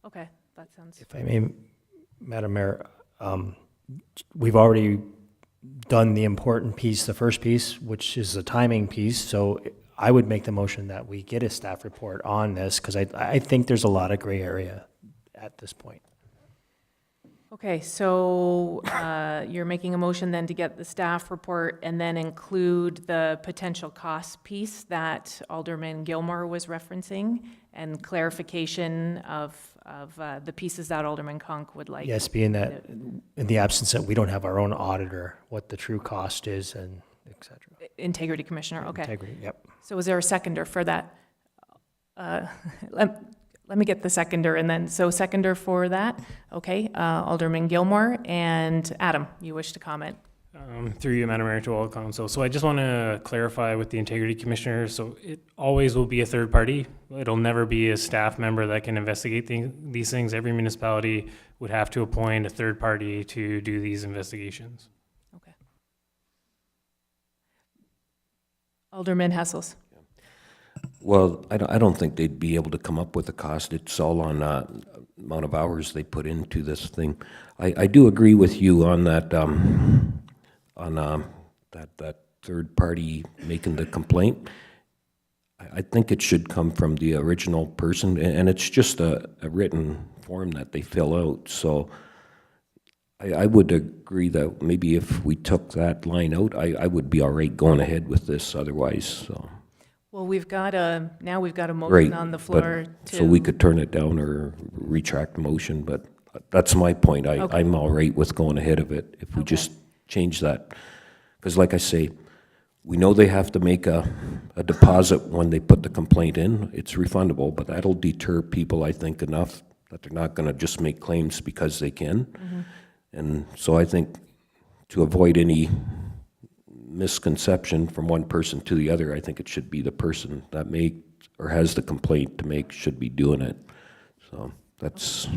Okay, that sounds... If I may, Madam Mayor, we've already done the important piece, the first piece, which is the timing piece, so I would make the motion that we get a staff report on this, because I think there's a lot of gray area at this point. Okay, so you're making a motion then to get the staff report and then include the potential cost piece that Alderman Gilmore was referencing and clarification of the pieces that Alderman Conk would like. Yes, being that in the absence that we don't have our own auditor, what the true cost is and et cetera. Integrity Commissioner, okay. Integrity, yep. So is there a seconder for that? Let me get the seconder and then, so seconder for that, okay. Alderman Gilmore and Adam, you wish to comment? Through you, Madam Mayor, to all council. So I just want to clarify with the Integrity Commissioner, so it always will be a third party. It'll never be a staff member that can investigate these things. Every municipality would have to appoint a third party to do these investigations. Okay. Alderman Hessels. Well, I don't think they'd be able to come up with a cost. It's all on amount of hours they put into this thing. I do agree with you on that, that third party making the complaint. I think it should come from the original person, and it's just a written form that they fill out. So I would agree that maybe if we took that line out, I would be all right going ahead with this otherwise, so. Well, now we've got a motion Right, on the but- floor to. So we could turn it down or retract the motion, but that's my point. Okay. I'm all right with going ahead of it if we Okay. just change that. Because like I say, we know they have to make a deposit when they put the complaint in. It's refundable, but that'll deter people, I think, enough that they're not gonna just make claims because they can. And so I think to avoid any misconception from one person to the other, I think it should be the person that made or has the complaint to make should be doing it. So that's,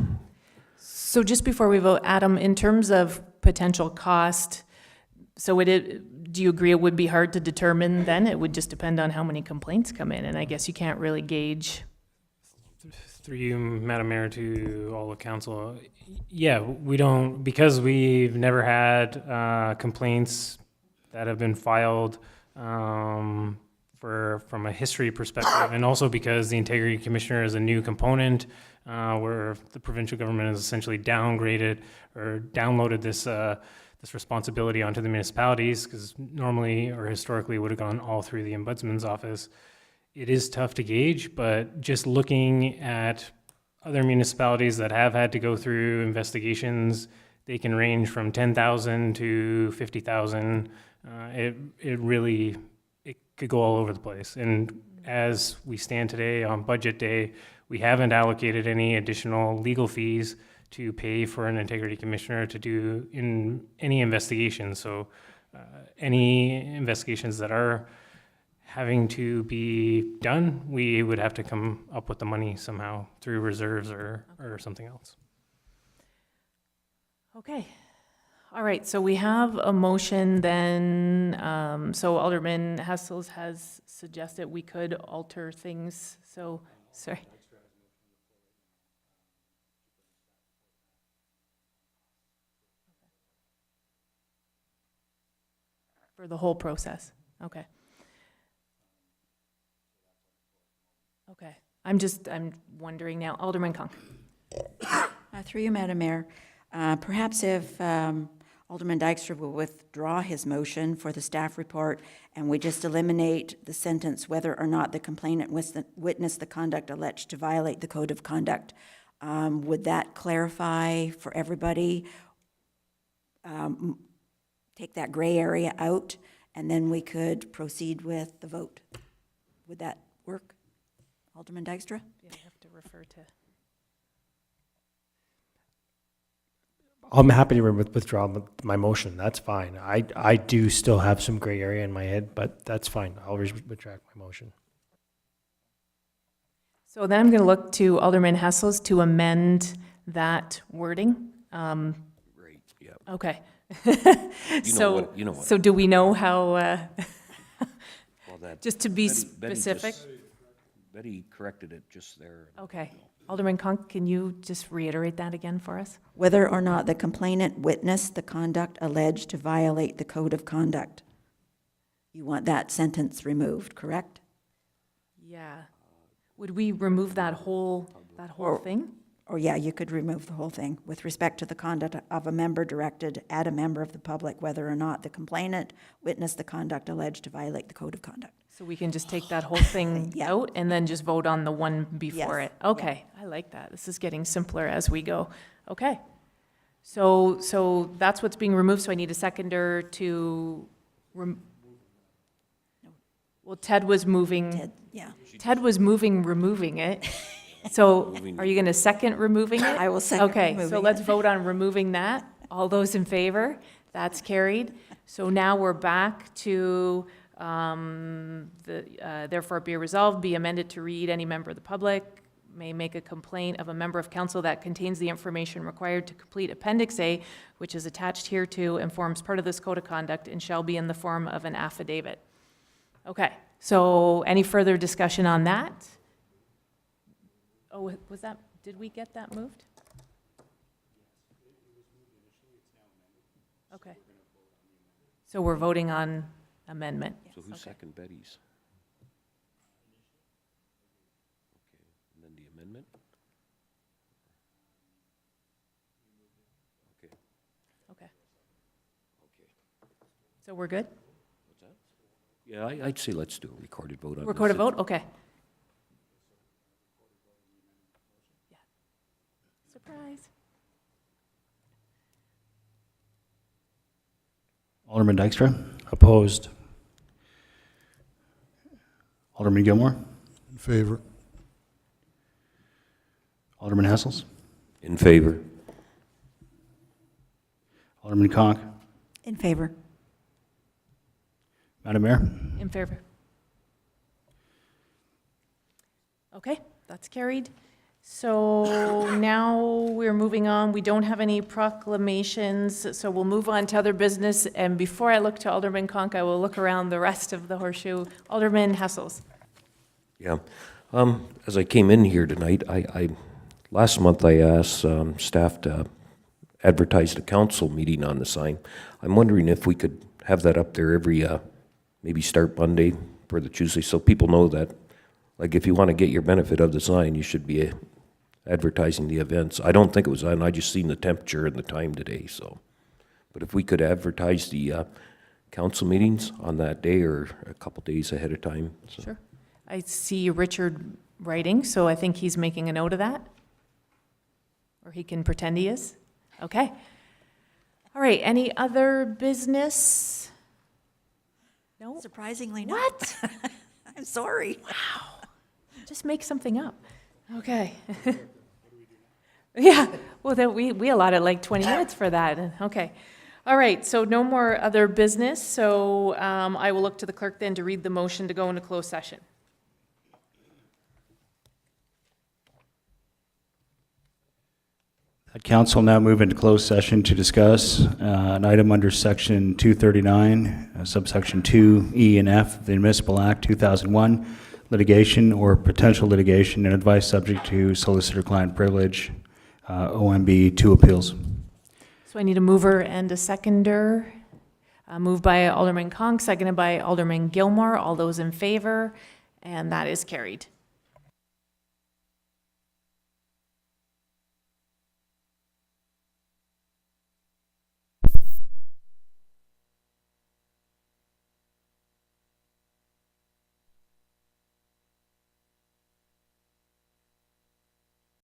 So just before we vote, Adam, in terms of potential cost, so do you agree it would be hard to determine then? It would just depend on how many complaints come in, and I guess you can't really gauge. Through you, Madam Mayor, to all the council, yeah, we don't, because we've never had complaints that have been filed from a history perspective, and also because the Integrity Commissioner is a new component where the provincial government has essentially downgraded or downloaded this this responsibility onto the municipalities, because normally or historically it would have gone all through the Ombudsman's office. It is tough to gauge, but just looking at other municipalities that have had to go through investigations, they can range from 10,000 to 50,000. It could go all over the place. And as we stand today on budget day, we haven't allocated any additional legal fees to pay for an integrity commissioner to do in any investigation. So any investigations that are having to be done, we would have to come up with the money somehow through reserves or something else. Okay. All right, so we have a motion then, so Alderman Hessels has suggested we could alter things, so, sorry. For the whole process, okay. Okay, I'm wondering now, Alderman Conk. Through you, Madam Mayor, perhaps if Alderman Dykstra will withdraw his motion for the staff report and we just eliminate the sentence whether or not the complainant witnessed the conduct alleged to violate the code of conduct. Would that clarify for everybody? Take that gray area out and then we could proceed with the vote. Would that work? Alderman Dykstra? Yeah, I have to refer to. I'm happy to withdraw my motion. That's fine. I do still have some gray area in my head, but that's fine. I'll retract my motion. So then I'm going to look to Alderman Hessels to amend that wording. right, yeah. Okay. You know what. So do we know how, Well, that, just to be Betty specific? Betty corrected it just there. Okay. Alderman Conk, can you just reiterate that again for us? Whether or not the complainant witnessed the conduct alleged to violate the code of conduct. You want that sentence removed, correct? Yeah. Would we remove that whole thing? Or yeah, you could remove the whole thing. With respect to the conduct of a member directed at a member of the public, whether or not the complainant witnessed the conduct alleged to violate the code of conduct. So we can just take that whole thing Yeah. out and then just vote on the one before Yes. it? Okay, I like that. This is getting simpler as we go. Okay. So that's what's being removed, so I need a seconder to, well, Ted was moving. Ted was removing it. So are you going to second removing it? I will second Okay, removing so it. let's vote on removing that. All those in favor? That's carried. So now we're back to, therefore be resolved, be amended to read, any member of the public may make a complaint of a member of council that contains the information required to complete Appendix A, which is attached hereto and forms part of this code of conduct and shall be in the form of an affidavit. Okay, so any further discussion on that? Oh, was that, did we get that moved? Okay. So we're voting on amendment. So who's Okay. second Betty's? Okay, and then the amendment? Okay, Okay. okay. So we're good? What's that? Yeah, I'd say let's do a recorded vote on this. Record a vote? Okay. Yeah. Surprise. Alderman Dykstra? Opposed. Alderman Gilmore? In favor. Alderman Hessels? In favor. Alderman Conk? In favor. Madam Mayor? In favor. Okay, that's carried. So now we're moving on. We don't have any proclamations, so we'll move on to other business. And before I look to Alderman Conk, I will look around the rest of the horseshoe. Alderman Hessels. Yeah. As I came in here tonight, last month I asked staff to advertise the council meeting on the sign. I'm wondering if we could have that up there every, maybe start Monday for the Tuesday, so people know that, like, if you want to get your benefit of the sign, you should be advertising the events. I don't think it was on, I just seen the temperature and the time today, so. But if we could advertise the council meetings on that day or a couple days ahead of time. So. Sure. I see Richard writing, so I think he's making a note of that. Or he can pretend he is. Okay. All right, any other business? No? Surprisingly not. What? I'm sorry. Just make something up. Okay. Yeah, well, then we allotted like 20 minutes for that. Okay. All right, so no more other business. So I will look to the clerk then to read the motion to go into closed session. Council now move into closed session to discuss an item under Section 239, subsection 2, E and F of the Municipal Act 2001, litigation or potential litigation and advice subject to solicitor-client privilege, OMB 2 appeals. So I need a mover and a seconder. Moved by Alderman Conk, seconded by Alderman Gilmore. All those in favor, and that is carried.